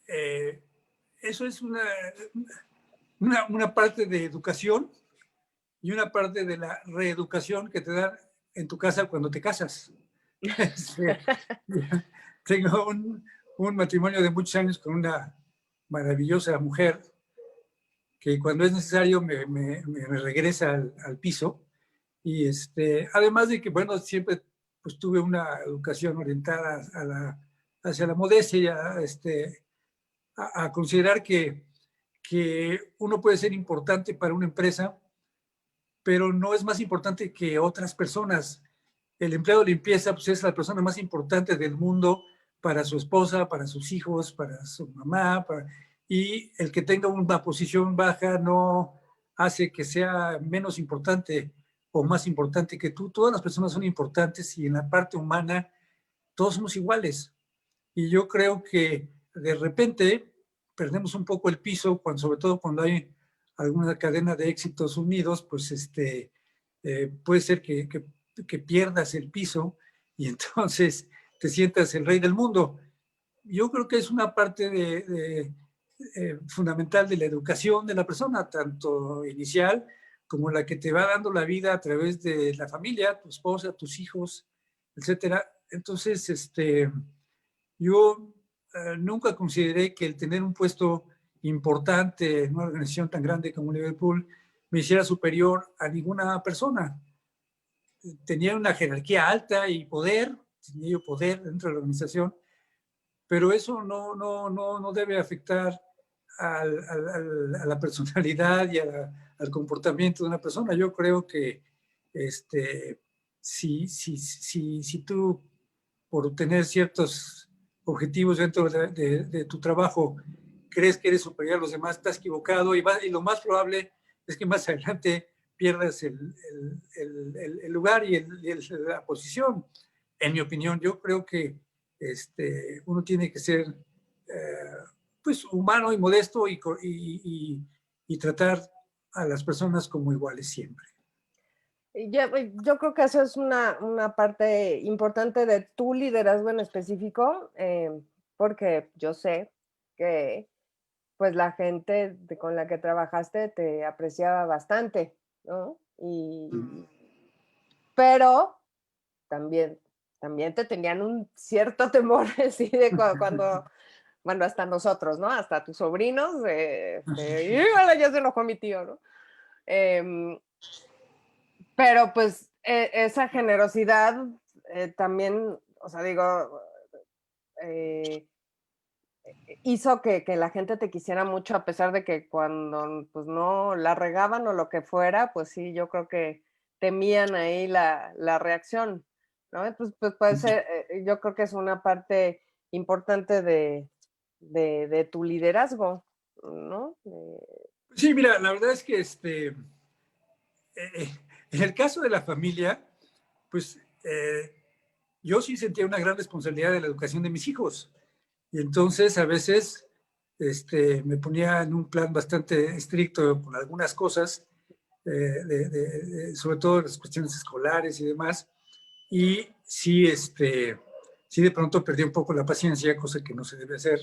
S2: eh, eso es una parte de educación y una parte de la reeducación que te dan en tu casa cuando te casas. Este, tengo un matrimonio de muchos años con una maravillosa mujer que cuando es necesario me regresa al piso. Y además de que, bueno, siempre pues tuve una educación orientada hacia la modestia y a considerar que uno puede ser importante para una empresa, pero no es más importante que otras personas. El empleado de limpieza pues, es la persona más importante del mundo para su esposa, para sus hijos, para su mamá, y el que tenga una posición baja no hace que sea menos importante o más importante que tú. Todas las personas son importantes y en la parte humana todos somos iguales. Y yo creo que de repente perdemos un poco el piso, sobre todo cuando hay alguna cadena de éxitos unidos, pues puede ser que pierdas el piso y entonces te sientas el rey del mundo. Yo creo que es una parte fundamental de la educación de la persona, tanto inicial como la que te va dando la vida a través de la familia, tu esposa, tus hijos, etcétera. Entonces, yo nunca consideré que el tener un puesto importante en una organización tan grande como Liverpool me hiciera superior a ninguna persona. Tenía una jerarquía alta y tenía yo poder dentro de la organización, pero eso no debe afectar a la personalidad y al comportamiento de una persona. Yo creo que si tú, por tener ciertos objetivos dentro de tu trabajo, crees que eres superior a los demás, estás equivocado y lo más probable es que más adelante pierdas el lugar y la posición. En mi opinión, yo creo que uno tiene que ser pues humano y modesto y tratar a las personas como iguales siempre.
S1: Yo creo que eso es una parte importante de tu liderazgo en específico, porque yo sé que pues la gente con la que trabajaste te apreciaba bastante, ¿no? Pero también te tenían un cierto temor, así de cuando, bueno, hasta nosotros, ¿no? Hasta tus sobrinos, ¡híjole, ya se enojó mi tío, ¿no? Em, pero pues esa generosidad también, o sea, digo, eh, hizo que la gente te quisiera mucho, a pesar de que cuando pues no la regaban o lo que fuera, pues sí, yo creo que temían ahí la reacción, ¿no? Pues puede ser, yo creo que es una parte importante de tu liderazgo, ¿no?
S2: Sí, mira, la verdad es que en el caso de la familia, pues yo sí sentía una gran responsabilidad de la educación de mis hijos. Y entonces a veces me ponía en un plan bastante estricto con algunas cosas, sobre todo las cuestiones escolares y demás. Y sí, sí de pronto perdí un poco la paciencia, cosa que no se debe hacer,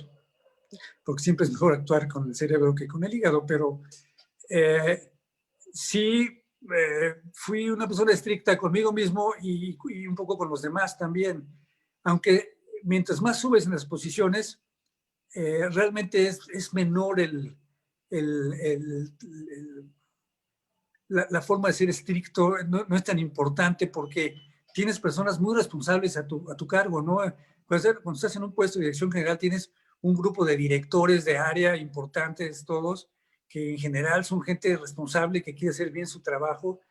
S2: porque siempre es mejor actuar con el cerebro que con el hígado, pero eh, sí fui una persona estricta conmigo mismo y un poco con los demás también. Aunque mientras más subes en las posiciones, realmente es menor la forma de ser estricto, no es tan importante porque tienes personas muy responsables a tu cargo, ¿no? Cuando estás en un puesto de dirección general, tienes un grupo de directores de área importantes, todos, que en general son gente responsable que quiere hacer bien su trabajo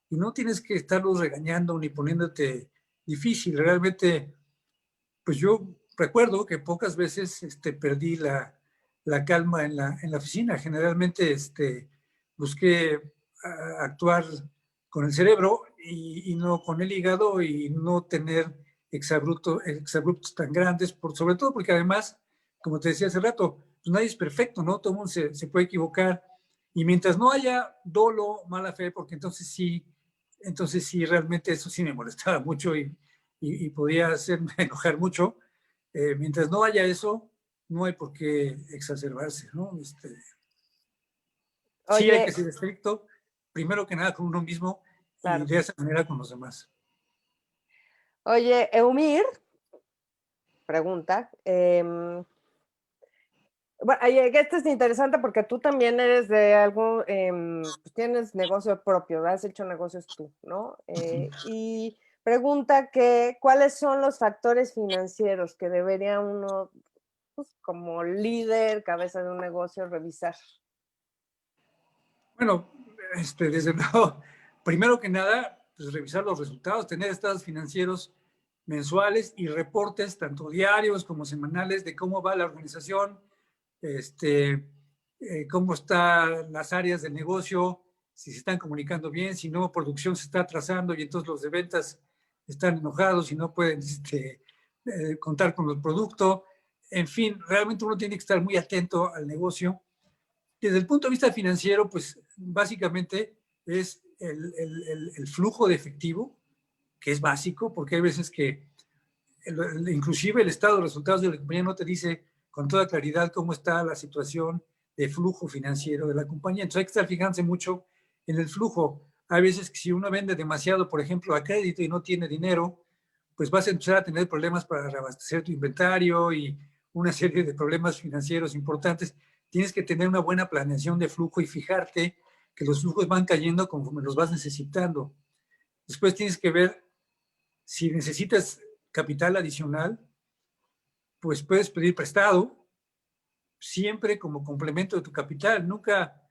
S2: y no tienes que estarlos regañando ni poniéndote difícil. Realmente, pues yo recuerdo que pocas veces perdí la calma en la oficina. Generalmente busqué actuar con el cerebro y no con el hígado y no tener exabruptos tan grandes, sobre todo porque además, como te decía hace rato, pues nadie es perfecto, ¿no? Todo el mundo se puede equivocar y mientras no haya dolo, mala fe, porque entonces sí, realmente eso sí me molestaba mucho y podía hacerme enojar mucho. Mientras no haya eso, no hay por qué exacerbarse, ¿no? Sí hay
S1: Oye,
S2: que ser estricto, primero que nada con uno mismo y
S1: claro.
S2: de esa manera con los demás.
S1: Oye, Eumir pregunta, bueno, esto es interesante porque tú también eres de algo, pues tienes negocio propio, has hecho negocios tú, ¿no? Y pregunta que, ¿cuáles son los factores financieros que debería uno, pues, como líder, cabeza de un negocio, revisar?
S2: Bueno, desde luego, primero que nada, pues revisar los resultados, tener estados financieros mensuales y reportes, tanto diarios como semanales, de cómo va la organización, cómo están las áreas del negocio, si se están comunicando bien, si no, producción se está atrasando y entonces los de ventas están enojados y no pueden contar con el producto. En fin, realmente uno tiene que estar muy atento al negocio. Desde el punto de vista financiero, pues básicamente es el flujo de efectivo, que es básico, porque hay veces que inclusive el estado de resultados de la compañía no te dice con toda claridad cómo está la situación de flujo financiero de la compañía. Entonces hay que estar fijándose mucho en el flujo. Hay veces que si uno vende demasiado, por ejemplo, a crédito y no tiene dinero, pues vas a empezar a tener problemas para reabastecer tu inventario y una serie de problemas financieros importantes. Tienes que tener una buena planeación de flujo y fijarte que los flujos van cayendo conforme los vas necesitando. Después tienes que ver si necesitas capital adicional, pues puedes pedir prestado, siempre como complemento de tu capital. Nunca,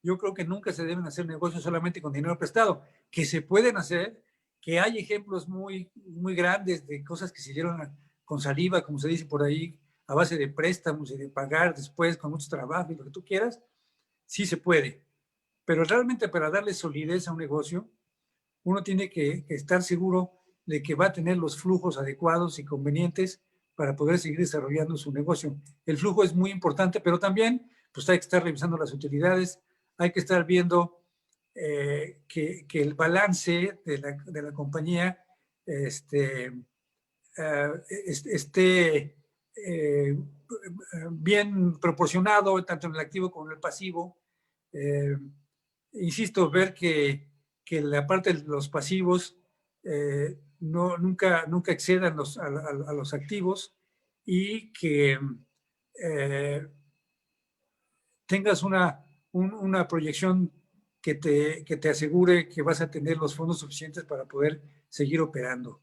S2: yo creo que nunca se deben hacer negocios solamente con dinero prestado, que se pueden hacer, que hay ejemplos muy grandes de cosas que se dieron con saliva, como se dice por ahí, a base de préstamos y de pagar después con mucho trabajo y lo que tú quieras, sí se puede. Pero realmente para darle solidez a un negocio, uno tiene que estar seguro de que va a tener los flujos adecuados y convenientes para poder seguir desarrollando su negocio. El flujo es muy importante, pero también pues hay que estar revisando las utilidades, hay que estar viendo que el balance de la compañía esté bien proporcionado, tanto en el activo como en el pasivo. Insisto, ver que la parte de los pasivos nunca excedan a los activos y que tengas una proyección que te asegure que vas a tener los fondos suficientes para poder seguir operando.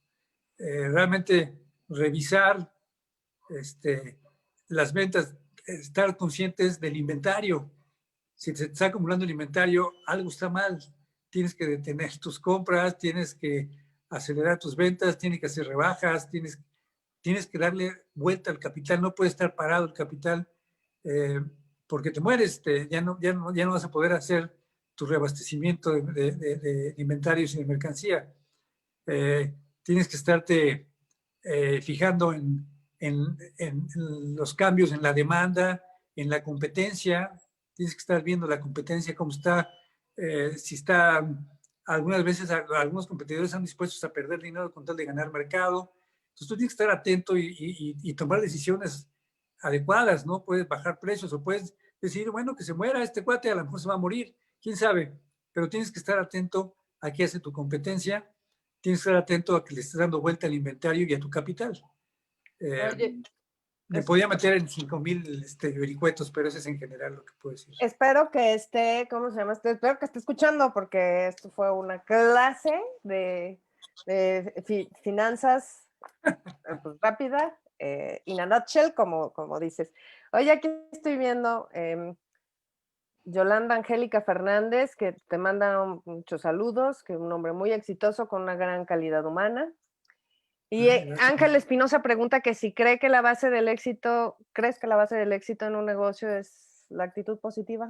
S2: Realmente revisar las ventas, estar conscientes del inventario. Si se está acumulando el inventario, algo está mal. Tienes que detener tus compras, tienes que acelerar tus ventas, tienes que hacer rebajas, tienes que darle vuelta al capital. No puede estar parado el capital porque te mueres. Ya no vas a poder hacer tu reabastecimiento de inventarios y de mercancía. Tienes que estarte fijando en los cambios en la demanda, en la competencia. Tienes que estar viendo la competencia, cómo está, si está, algunas veces algunos competidores están dispuestos a perder dinero con tal de ganar mercado. Entonces tú tienes que estar atento y tomar decisiones adecuadas, ¿no? Puedes bajar precios o puedes decir, bueno, que se muera este cuate, a lo mejor se va a morir, quién sabe, pero tienes que estar atento a qué hace tu competencia, tienes que estar atento a que le estés dando vuelta al inventario y a tu capital.
S1: Oye,
S2: me podía meter en 5,000 vericuetos, pero eso es en general lo que puedo decir.
S1: espero que esté, ¿cómo se llama? Espero que esté escuchando, porque esto fue una clase de finanzas pues, rápida, in a nutshell, como dices. Oye, aquí estoy viendo Yolanda Angélica Fernández, que te manda muchos saludos, que es un hombre muy exitoso con una gran calidad humana. Y Ángel Espinosa pregunta que si crees que la base del éxito en un negocio es la actitud positiva.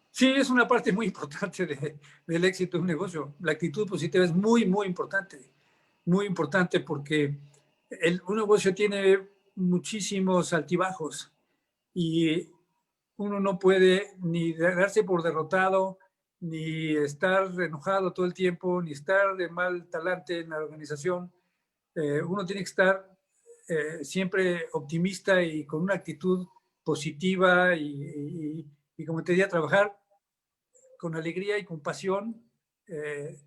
S2: Sí, es una parte muy importante del éxito de un negocio. La actitud positiva es muy, muy importante porque un negocio tiene muchísimos altibajos y uno no puede ni darse por derrotado, ni estar enojado todo el tiempo, ni estar de mal talante en la organización. Uno tiene que estar siempre optimista y con una actitud positiva y como te diría, trabajar con alegría y con pasión,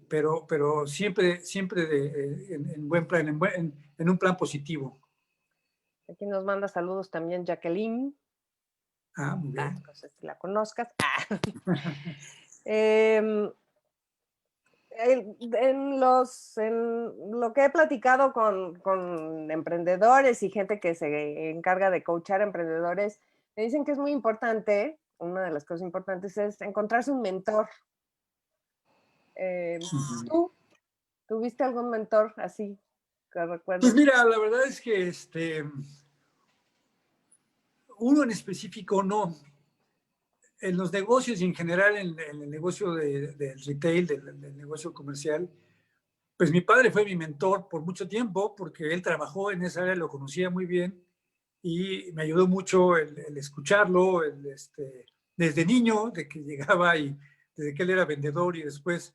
S2: pero siempre en buen plan, en un plan positivo.
S1: Aquí nos manda saludos también Jacqueline.
S2: Muy bien.
S1: No sé si la conozcas. En lo que he platicado con emprendedores y gente que se encarga de coachar emprendedores, me dicen que es muy importante, una de las cosas importantes es encontrarse un mentor. ¿Tú tuviste algún mentor así que recuerdes?
S2: Pues mira, la verdad es que uno en específico no. En los negocios y en general en el negocio del retail, del negocio comercial, pues mi padre fue mi mentor por mucho tiempo porque él trabajó en esa área, lo conocía muy bien y me ayudó mucho el escucharlo, desde niño, de que llegaba y desde que él era vendedor y después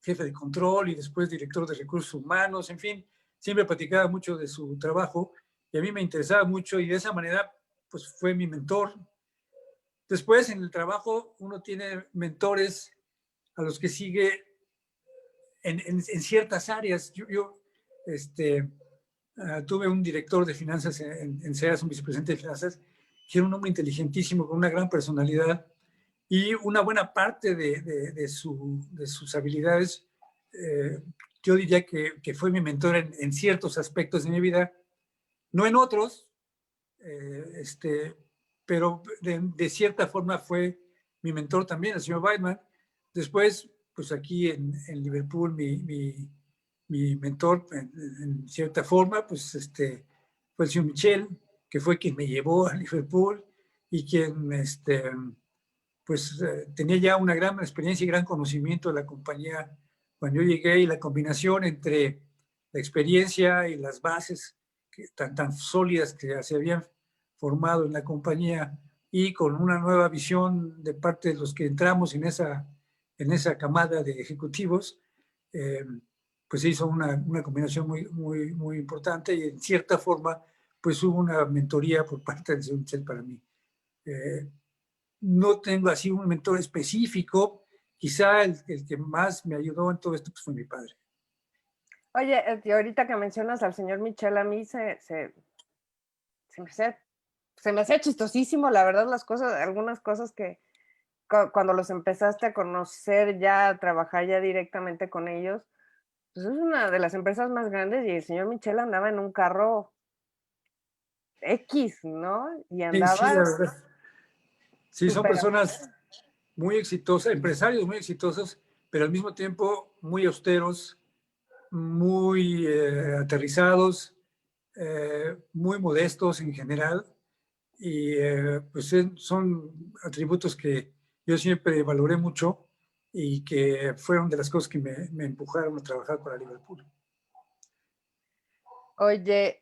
S2: jefe de control y después director de recursos humanos, en fin, siempre platicaba mucho de su trabajo y a mí me interesaba mucho y de esa manera pues fue mi mentor. Después en el trabajo uno tiene mentores a los que sigue en ciertas áreas. Yo tuve un director de finanzas en SEAS, un vicepresidente de finanzas, que era un hombre inteligentísimo, con una gran personalidad y una buena parte de sus habilidades, yo diría que fue mi mentor en ciertos aspectos de mi vida, no en otros, pero de cierta forma fue mi mentor también, el señor Weidman. Después, pues aquí en Liverpool, mi mentor, en cierta forma, pues fue el señor Michel, que fue quien me llevó a Liverpool y quien, pues tenía ya una gran experiencia y gran conocimiento de la compañía cuando yo llegué, y la combinación entre la experiencia y las bases tan sólidas que se habían formado en la compañía y con una nueva visión de parte de los que entramos en esa camada de ejecutivos, pues se hizo una combinación muy importante y en cierta forma pues hubo una mentoría por parte del señor Michel para mí. No tengo así un mentor específico, quizá el que más me ayudó en todo esto pues fue mi padre.
S1: Oye, ahorita que mencionas al señor Michel, a mí se me hacía chistosísimo, la verdad, algunas cosas que cuando los empezaste a conocer ya, a trabajar ya directamente con ellos, pues es una de las empresas más grandes y el señor Michel andaba en un carro X, ¿no? Y
S2: Sí,
S1: andaba
S2: la verdad. Sí, son
S1: súper.
S2: personas muy exitosas, empresarios muy exitosos, pero al mismo tiempo muy austeros, muy aterrizados, muy modestos en general. Y pues son atributos que yo siempre valoré mucho y que fueron de las cosas que me empujaron a trabajar para Liverpool.
S1: Oye,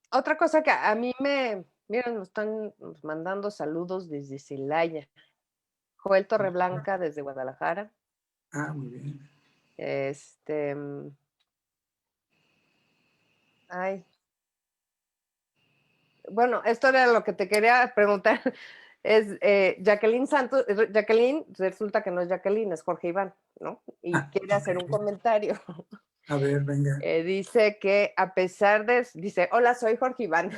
S1: otra cosa que a mí miren, nos están mandando saludos desde Celaya. Joel Torreblanca desde Guadalajara.
S2: Ah, muy bien.
S1: Ay, bueno, esto era lo que te quería preguntar. Es Jacqueline Santos. Jacqueline, resulta que no es Jacqueline, es Jorge Iván, ¿no? Y
S2: Ah,
S1: quiere hacer un comentario.
S2: a ver, venga.
S1: Dice que dice, hola, soy Jorge Iván.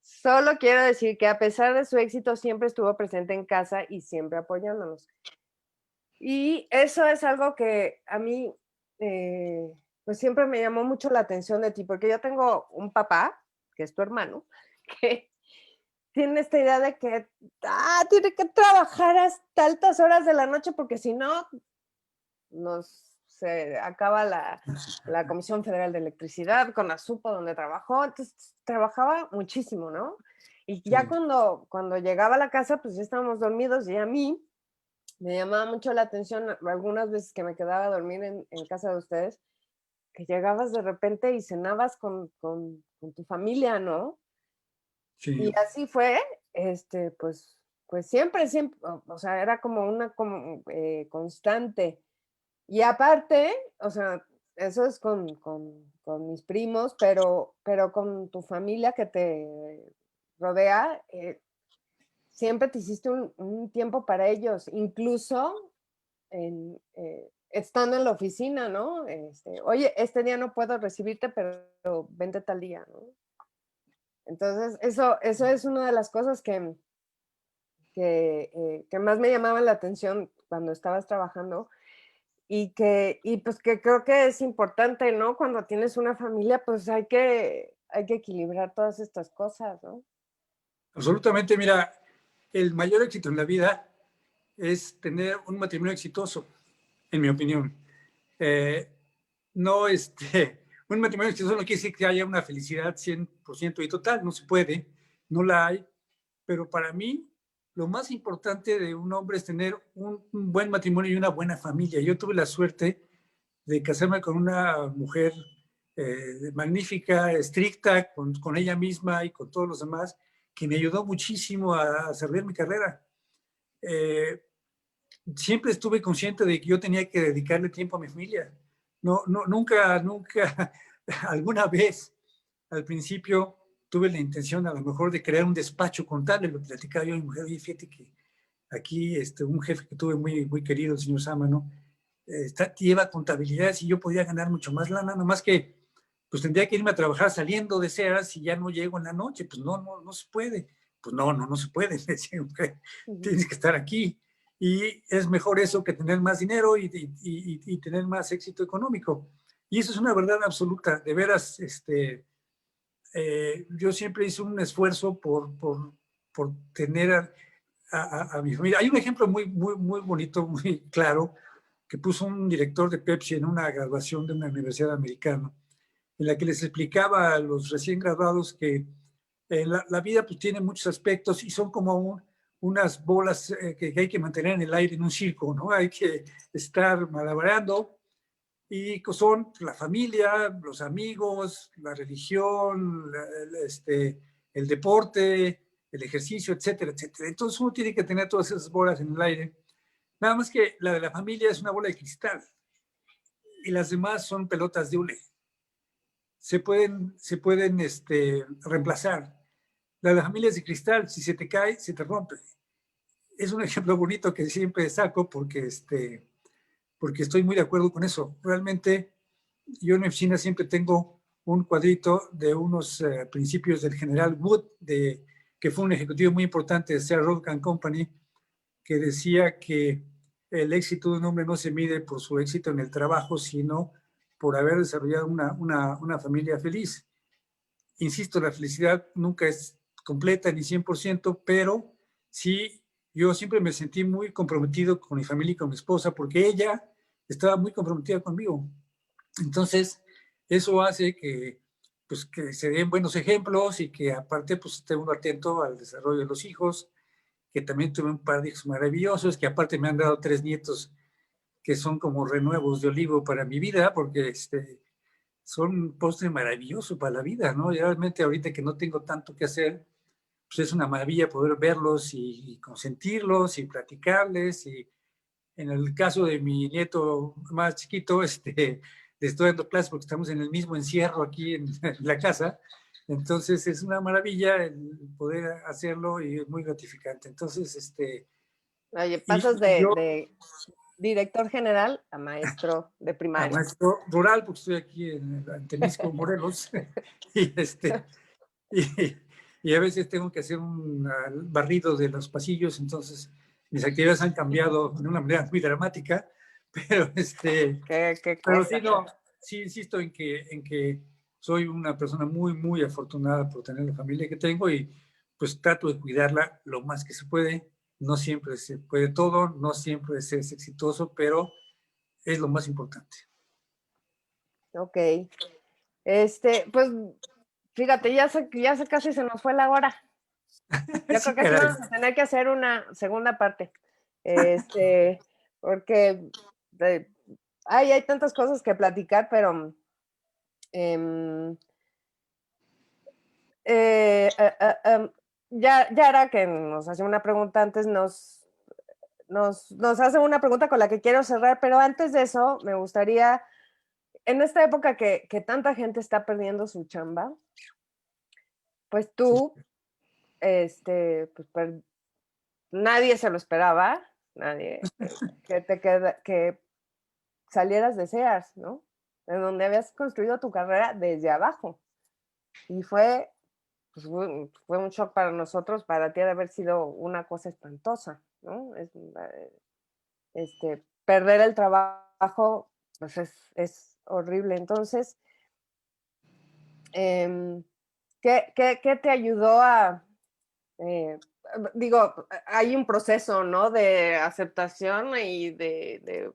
S1: Solo quiero decir que a pesar de su éxito, siempre estuvo presente en casa y siempre apoyándonos. Y eso es algo que a mí, pues siempre me llamó mucho la atención de ti, porque yo tengo un papá, que es tu hermano, que tiene esta idea de que tiene que trabajar hasta altas horas de la noche, porque si no, se acaba la Comisión Federal de Electricidad con la SUPO donde trabajó, entonces trabajaba muchísimo, ¿no? Y ya
S2: Sí.
S1: cuando llegaba a la casa, pues ya estábamos dormidos y a mí me llamaba mucho la atención algunas veces que me quedaba a dormir en casa de ustedes, que llegabas de repente y cenabas con tu familia, ¿no?
S2: Sí.
S1: Y así fue, pues siempre, o sea, era como una constante. Y aparte, o sea, eso es con mis primos, pero con tu familia que te rodea, siempre te hiciste un tiempo para ellos, incluso estando en la oficina, ¿no? Oye, este día no puedo recibirte, pero vente tal día, ¿no? Entonces, eso es una de las cosas que más me llamaban la atención cuando estabas trabajando y pues que creo que es importante, ¿no? Cuando tienes una familia, pues hay que equilibrar todas estas cosas, ¿no?
S2: Absolutamente, mira, el mayor éxito en la vida es tener un matrimonio exitoso, en mi opinión. Eh, no, un matrimonio exitoso no quiere decir que haya una felicidad 100% y total, no se puede, no la hay, pero para mí lo más importante de un hombre es tener un buen matrimonio y una buena familia. Yo tuve la suerte de casarme con una mujer magnífica, estricta con ella misma y con todos los demás, que me ayudó muchísimo a servir mi carrera. Eh, Siempre estuve consciente de que yo tenía que dedicarle tiempo a mi familia. No, no, nunca, alguna vez al principio tuve la intención a lo mejor de crear un despacho contable, lo platicaba yo a mi mujer, oye, fíjate que aquí un jefe que tuve muy querido, el señor Sama, ¿no? Lleva contabilidades y yo podía ganar mucho más lana, nomás que pues tendría que irme a trabajar saliendo de Sears y ya no llego en la noche, pues no se puede. Pues no se puede, tienes que estar aquí. Y es mejor eso que tener más dinero y tener más éxito económico. Y eso es una verdad absoluta, de veras, yo siempre hice un esfuerzo por tener a mi familia. Hay un ejemplo muy bonito, muy claro, que puso un director de Pepsi en una graduación de una universidad americana, en la que les explicaba a los recién graduados que la vida pues, tiene muchos aspectos y son como unas bolas que hay que mantener en el aire en un circo, ¿no? Hay que estar malabareando y son la familia, los amigos, la religión, el deporte, el ejercicio, etcétera, etcétera. Entonces uno tiene que tener todas esas bolas en el aire. Nada más que la de la familia es una bola de cristal y las demás son pelotas de hule. Se pueden reemplazar. La de la familia es de cristal, si se te cae, se te rompe. Es un ejemplo bonito que siempre saco porque estoy muy de acuerdo con eso. Realmente yo en mi oficina siempre tengo un cuadrito de unos principios del general Wood, que fue un ejecutivo muy importante de Sears Roebuck Company, que decía que el éxito de un hombre no se mide por su éxito en el trabajo, sino por haber desarrollado una familia feliz. Insisto, la felicidad nunca es completa ni 100%, pero sí, yo siempre me sentí muy comprometido con mi familia y con mi esposa, porque ella estaba muy comprometida conmigo. Entonces, eso hace que se den buenos ejemplos y que aparte pues esté uno atento al desarrollo de los hijos, que también tuve un par de hijos maravillosos, que aparte me han dado 3 nietos que son como renuevos de olivo para mi vida, porque son un postre maravilloso para la vida, ¿no? Y realmente ahorita que no tengo tanto que hacer, pues es una maravilla poder verlos y consentirlos y platicarles. Y en el caso de mi nieto más chiquito, le estoy dando clases porque estamos en el mismo encierro aquí en la casa. Entonces es una maravilla el poder hacerlo y es muy gratificante. Entonces,
S1: Oye,
S2: y
S1: pasas
S2: yo
S1: de director general a maestro de
S2: a
S1: primaria.
S2: maestro rural, porque estoy aquí en Temisco, Morelos, y, y, y a veces tengo que hacer un barrido de los pasillos, entonces mis actividades han cambiado de una manera muy dramática, pero,
S1: ¿Qué
S2: pero
S1: cosa?
S2: sí, no, sí insisto en que soy una persona muy, muy afortunada por tener la familia que tengo y pues trato de cuidarla lo más que se puede. No siempre se puede todo, no siempre se es exitoso, pero es lo más importante.
S1: Ok. Pues fíjate, ya casi se nos fue la hora. Yo creo
S2: Sí,
S1: que sí
S2: caray.
S1: vamos a tener que hacer una segunda parte. Este, porque de- hay tantas cosas que platicar, pero em, ya era que nos hace una pregunta antes, nos hace una pregunta con la que quiero cerrar, pero antes de eso me gustaría, en esta época que tanta gente está perdiendo su chamba, pues
S2: Sí,
S1: tú, pues nadie se lo esperaba, nadie, que salieras de Sears, ¿no? En donde habías construido tu carrera desde abajo. Y fue un shock para nosotros, para ti de haber sido una cosa espantosa, ¿no? Perder el trabajo, pues es horrible. Entonces, eh, ¿qué te ayudó eh, digo, hay un proceso, ¿no? De aceptación y de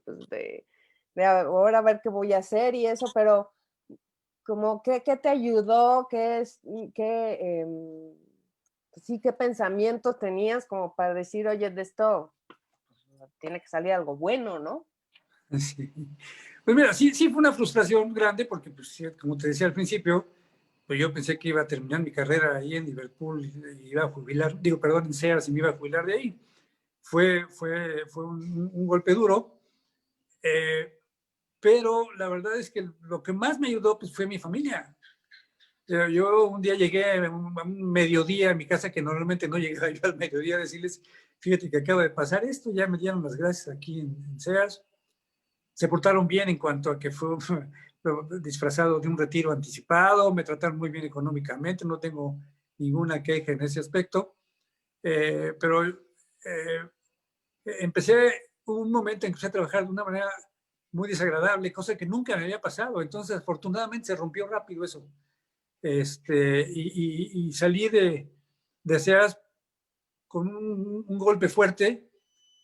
S1: ahora a ver qué voy a hacer y eso, pero como qué te ayudó, sí, qué pensamientos tenías como para decir, oye, de esto tiene que salir algo bueno, ¿no?
S2: sí. Pues mira, sí fue una frustración grande porque, pues, sí, como te decía al principio, pues yo pensé que iba a terminar mi carrera ahí en Liverpool y iba a jubilar, digo, perdón, en Sears y me iba a jubilar de ahí. Fue un golpe duro, eh, pero la verdad es que lo que más me ayudó pues, fue mi familia. Yo un día llegué a un mediodía a mi casa, que normalmente no llegaba yo al mediodía, a decirles, fíjate que acaba de pasar esto, ya me dieron las gracias aquí en Sears. Se portaron bien en cuanto a que fue disfrazado de un retiro anticipado, me trataron muy bien económicamente, no tengo ninguna queja en ese aspecto, pero hubo un momento en que empecé a trabajar de una manera muy desagradable, cosa que nunca me había pasado, entonces afortunadamente se rompió rápido eso, y salí de Sears con un golpe fuerte,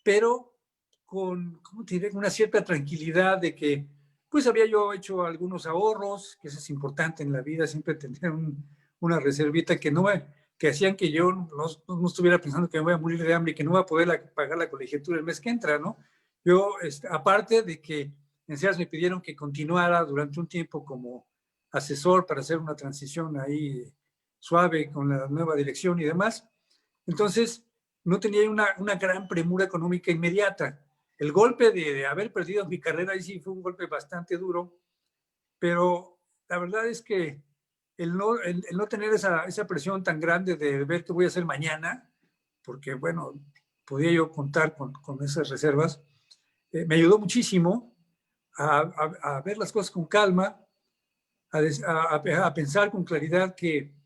S2: pero con, ¿cómo te diré? Una cierta tranquilidad de que, pues había yo hecho algunos ahorros, que eso es importante en la vida, siempre tener una reservita que hacían que yo no estuviera pensando que me voy a morir de hambre y que no voy a poder pagar la colegiatura el mes que entra, ¿no? Yo, aparte de que en Sears me pidieron que continuara durante un tiempo como asesor para hacer una transición ahí suave con la nueva dirección y demás. Entonces, no tenía una gran premura económica inmediata. El golpe de haber perdido mi carrera ahí sí fue un golpe bastante duro, pero la verdad es que el no tener esa presión tan grande de ver qué voy a hacer mañana, porque bueno, podía yo contar con esas reservas, me ayudó muchísimo a ver las cosas con calma, a pensar con claridad que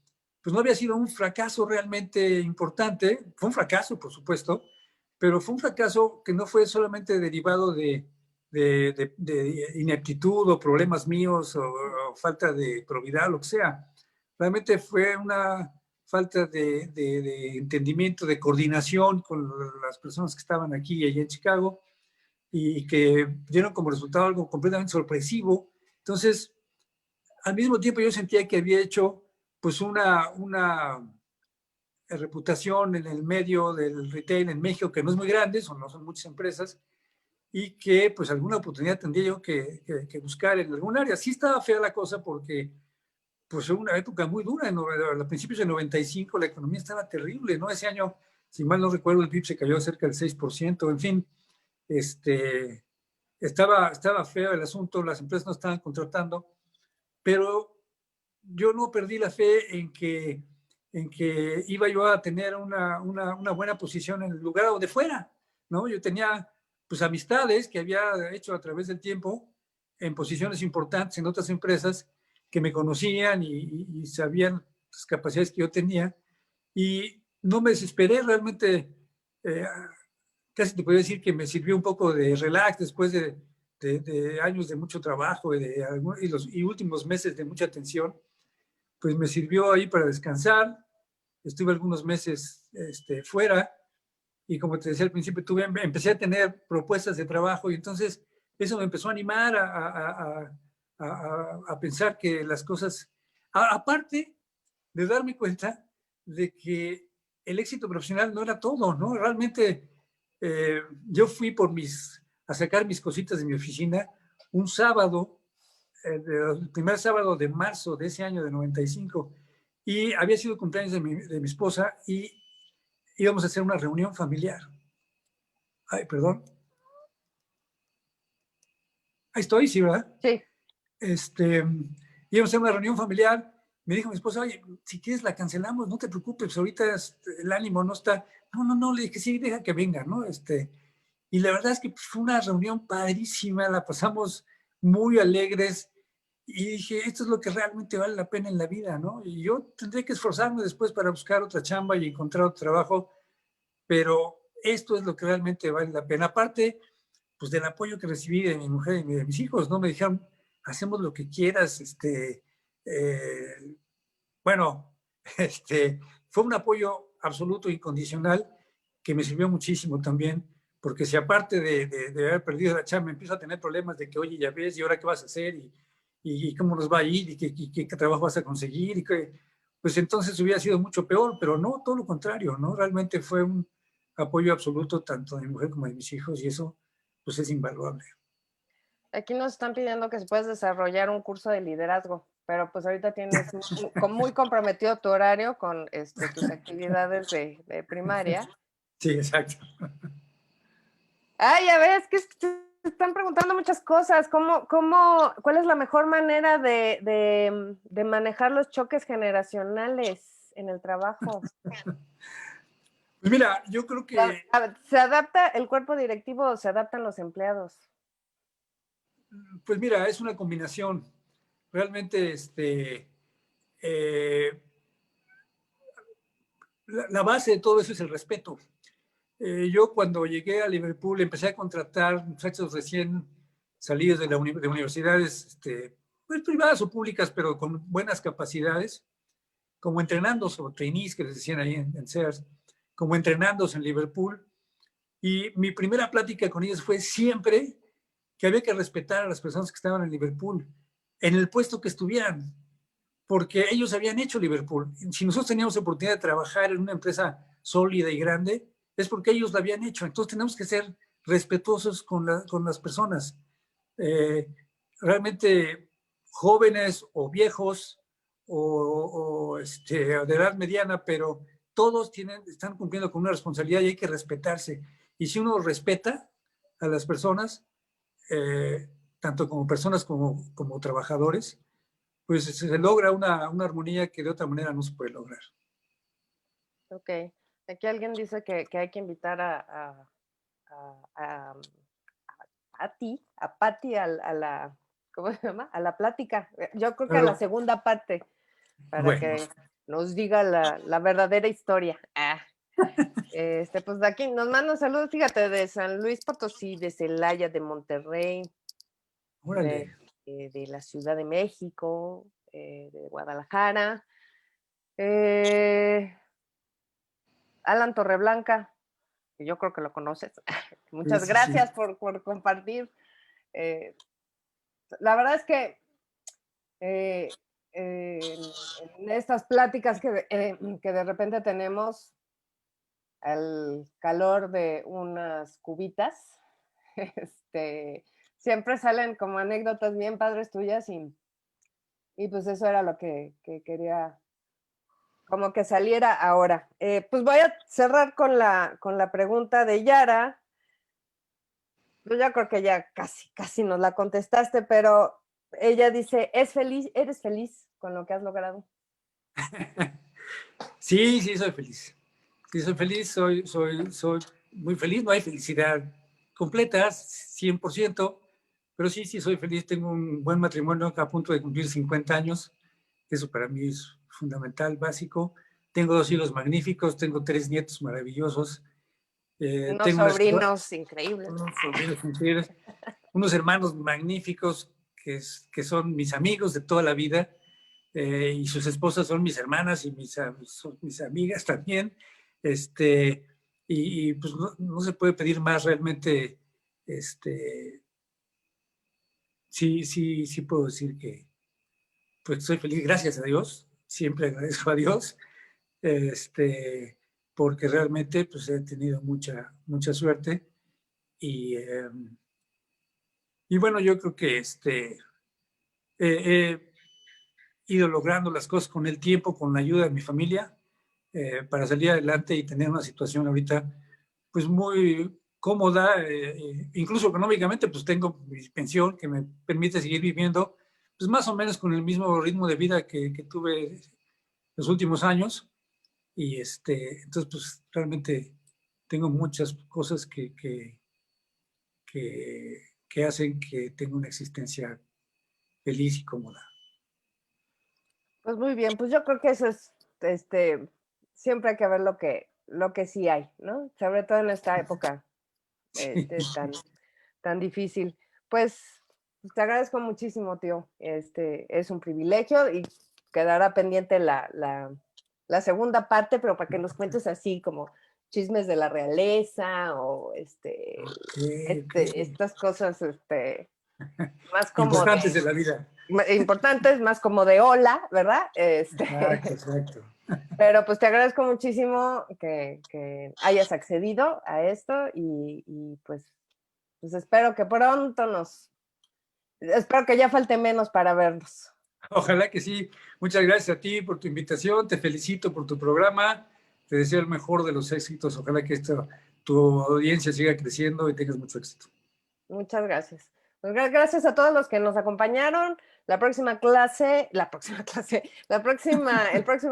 S2: pues no había sido un fracaso realmente importante. Fue un fracaso, por supuesto, pero fue un fracaso que no fue solamente derivado de ineptitud o problemas míos o falta de probidad, lo que sea. Realmente fue una falta de entendimiento, de coordinación con las personas que estaban aquí y allá en Chicago y que dieron como resultado algo completamente sorpresivo. Entonces, al mismo tiempo yo sentía que había hecho pues una reputación en el medio del retail en México que no es muy grande, no son muchas empresas, y que pues alguna oportunidad tendría yo que buscar en algún área. Sí estaba fea la cosa porque pues fue una época muy dura, a principios de 95 la economía estaba terrible, ¿no? Ese año, si mal no recuerdo, el PIB se cayó cerca del 6%, en fin, estaba feo el asunto, las empresas no estaban contratando, pero yo no perdí la fe en que iba yo a tener una buena posición en el lugar donde fuera, ¿no? Yo tenía pues amistades que había hecho a través del tiempo en posiciones importantes en otras empresas que me conocían y sabían las capacidades que yo tenía y no me desesperé realmente. eh, Casi te puedo decir que me sirvió un poco de relax después de años de mucho trabajo y los últimos meses de mucha tensión, pues me sirvió ahí para descansar. Estuve algunos meses fuera y como te decía al principio, empecé a tener propuestas de trabajo y entonces eso me empezó a animar a pensar que las cosas, aparte de darme cuenta de que el éxito profesional no era todo, ¿no? Realmente yo fui a sacar mis cositas de mi oficina un sábado, el primer sábado de marzo de ese año de 95, y había sido cumpleaños de mi esposa y íbamos a hacer una reunión familiar. Ay, perdón. Ahí estoy, sí, ¿verdad?
S1: Sí.
S2: Íbamos a hacer una reunión familiar. Me dijo mi esposa, oye, si quieres la cancelamos, no te preocupes, ahorita el ánimo no está. No, le dije, sí, deja que venga, ¿no? Y la verdad es que fue una reunión padrísima, la pasamos muy alegres y dije, esto es lo que realmente vale la pena en la vida, ¿no? Y yo tendré que esforzarme después para buscar otra chamba y encontrar otro trabajo, pero esto es lo que realmente vale la pena. Aparte, pues del apoyo que recibí de mi mujer y de mis hijos, ¿no? Me dijeron, hacemos lo que quieras, bueno, fue un apoyo absoluto, incondicional, que me sirvió muchísimo también, porque si aparte de haber perdido la chamba, empiezo a tener problemas de que, oye, ya ves, ¿y ahora qué vas a hacer? ¿Y cómo nos va a ir? ¿Y qué trabajo vas a conseguir? Pues entonces hubiera sido mucho peor, pero no, todo lo contrario, ¿no? Realmente fue un apoyo absoluto tanto de mi mujer como de mis hijos y eso, pues es invaluable.
S1: Aquí nos están pidiendo que si puedes desarrollar un curso de liderazgo, pero pues ahorita tienes muy comprometido tu horario con tus actividades de primaria.
S2: Sí, exacto.
S1: Ya ves que te están preguntando muchas cosas. ¿Cuál es la mejor manera de manejar los choques generacionales en el trabajo?
S2: Pues mira, yo creo que...
S1: ¿Se adapta el cuerpo directivo o se adaptan los empleados?
S2: Pues mira, es una combinación. Realmente, eh, la base de todo eso es el respeto. Yo cuando llegué a Liverpool empecé a contratar muchachos recién salidos de universidades pues privadas o públicas, pero con buenas capacidades, como entrenándose, o trainees que les decían ahí en Sears, como entrenándose en Liverpool. Y mi primera plática con ellos fue siempre que había que respetar a las personas que estaban en Liverpool, en el puesto que estuvieran, porque ellos habían hecho Liverpool. Si nosotros teníamos oportunidad de trabajar en una empresa sólida y grande, es porque ellos la habían hecho. Entonces tenemos que ser respetuosos con las personas. realmente jóvenes o viejos de edad mediana, pero todos están cumpliendo con una responsabilidad y hay que respetarse. Y si uno respeta a las personas, tanto como personas como trabajadores, pues se logra una armonía que de otra manera no se puede lograr.
S1: Ok. Aquí alguien dice que hay que invitar a Patti a la, ¿cómo se llama? A la plática. Yo creo que a la
S2: Claro.
S1: segunda parte, para
S2: Bueno,
S1: que nos diga la verdadera historia. Pues de aquí nos mandan saludos, fíjate, de San Luis Potosí, de Celaya, de Monterrey, de,
S2: órale.
S1: de la Ciudad de México, de Guadalajara. Alan Torreblanca, que yo creo que lo conoces.
S2: Sí,
S1: Muchas
S2: sí, sí.
S1: gracias por compartir. Eh, la verdad es que eh, en estas pláticas que de repente tenemos al calor de unas cubitas, siempre salen como anécdotas bien padres tuyas y pues eso era lo que quería como que saliera ahora. Pues voy a cerrar con la pregunta de Yara. Yo ya creo que ya casi nos la contestaste, pero ella dice, ¿eres feliz con lo que has logrado?
S2: Sí, sí, soy feliz. Sí, soy feliz, soy muy feliz. No hay felicidad completa, 100%, pero sí, sí, soy feliz. Tengo un buen matrimonio a punto de cumplir 50 años. Eso para mí es fundamental, básico. Tengo 2 hijos magníficos, tengo 3 nietos maravillosos.
S1: Unos
S2: Tengo
S1: sobrinos increíbles.
S2: unos sobrinos increíbles, unos hermanos magníficos que son mis amigos de toda la vida, y sus esposas son mis hermanas y son mis amigas también. Este, pues no se puede pedir más realmente. Este, sí, sí, sí puedo decir que pues soy feliz, gracias a Dios, siempre agradezco a Dios, porque realmente pues he tenido mucha suerte y, y bueno, yo creo que he ido logrando las cosas con el tiempo, con la ayuda de mi familia, para salir adelante y tener una situación ahorita pues muy cómoda, incluso económicamente, pues tengo mi pensión que me permite seguir viviendo pues más o menos con el mismo ritmo de vida que tuve los últimos años. Y entonces pues realmente tengo muchas cosas que hacen que tenga una existencia feliz y cómoda.
S1: Pues muy bien, pues yo creo que eso es, siempre hay que ver lo que sí hay, ¿no? Sobre todo en esta época
S2: Sí.
S1: tan difícil. Pues te agradezco muchísimo, tío. Es un privilegio y quedará pendiente la segunda parte, pero para que nos cuentes así como chismes de la realeza o
S2: Okay, okay.
S1: estas cosas más como
S2: Importantes de la vida.
S1: importantes, más como de hola, ¿verdad?
S2: Exacto, exacto.
S1: Pero pues te agradezco muchísimo que hayas accedido a esto y pues espero que pronto espero que ya falte menos para vernos.
S2: Ojalá que sí. Muchas gracias a ti por tu invitación. Te felicito por tu programa. Te deseo el mejor de los éxitos. Ojalá que tu audiencia siga creciendo y tengas mucho éxito.
S1: Muchas gracias. Pues gracias a todos los que nos acompañaron. El próximo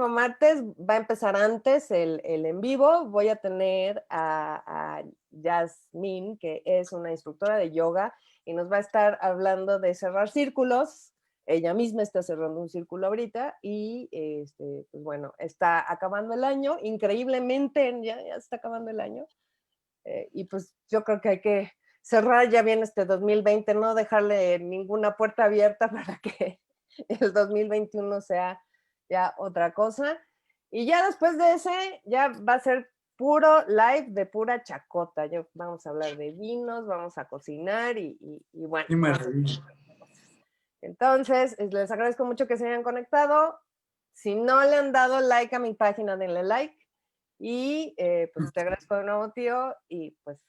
S1: martes va a empezar antes el en vivo. Voy a tener a Yasmín, que es una instructora de yoga, y nos va a estar hablando de cerrar círculos. Ella misma está cerrando un círculo ahorita y pues bueno, está acabando el año, increíblemente ya está acabando el año. Y pues yo creo que hay que cerrar ya bien este 2020, no dejarle ninguna puerta abierta para que el 2021 sea ya otra cosa. Y ya después de ese, ya va a ser puro live de pura chacota. Vamos a hablar de vinos, vamos a cocinar y bueno,
S2: Qué
S1: vamos a hacer
S2: maravilla.
S1: cosas. Entonces, les agradezco mucho que se hayan conectado. Si no le han dado like a mi página, denle like. Y pues te agradezco de nuevo, tío, y pues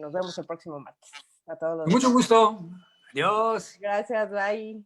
S1: nos vemos el próximo martes. a todos.
S2: Con mucho gusto. Adiós.
S1: Gracias, bye.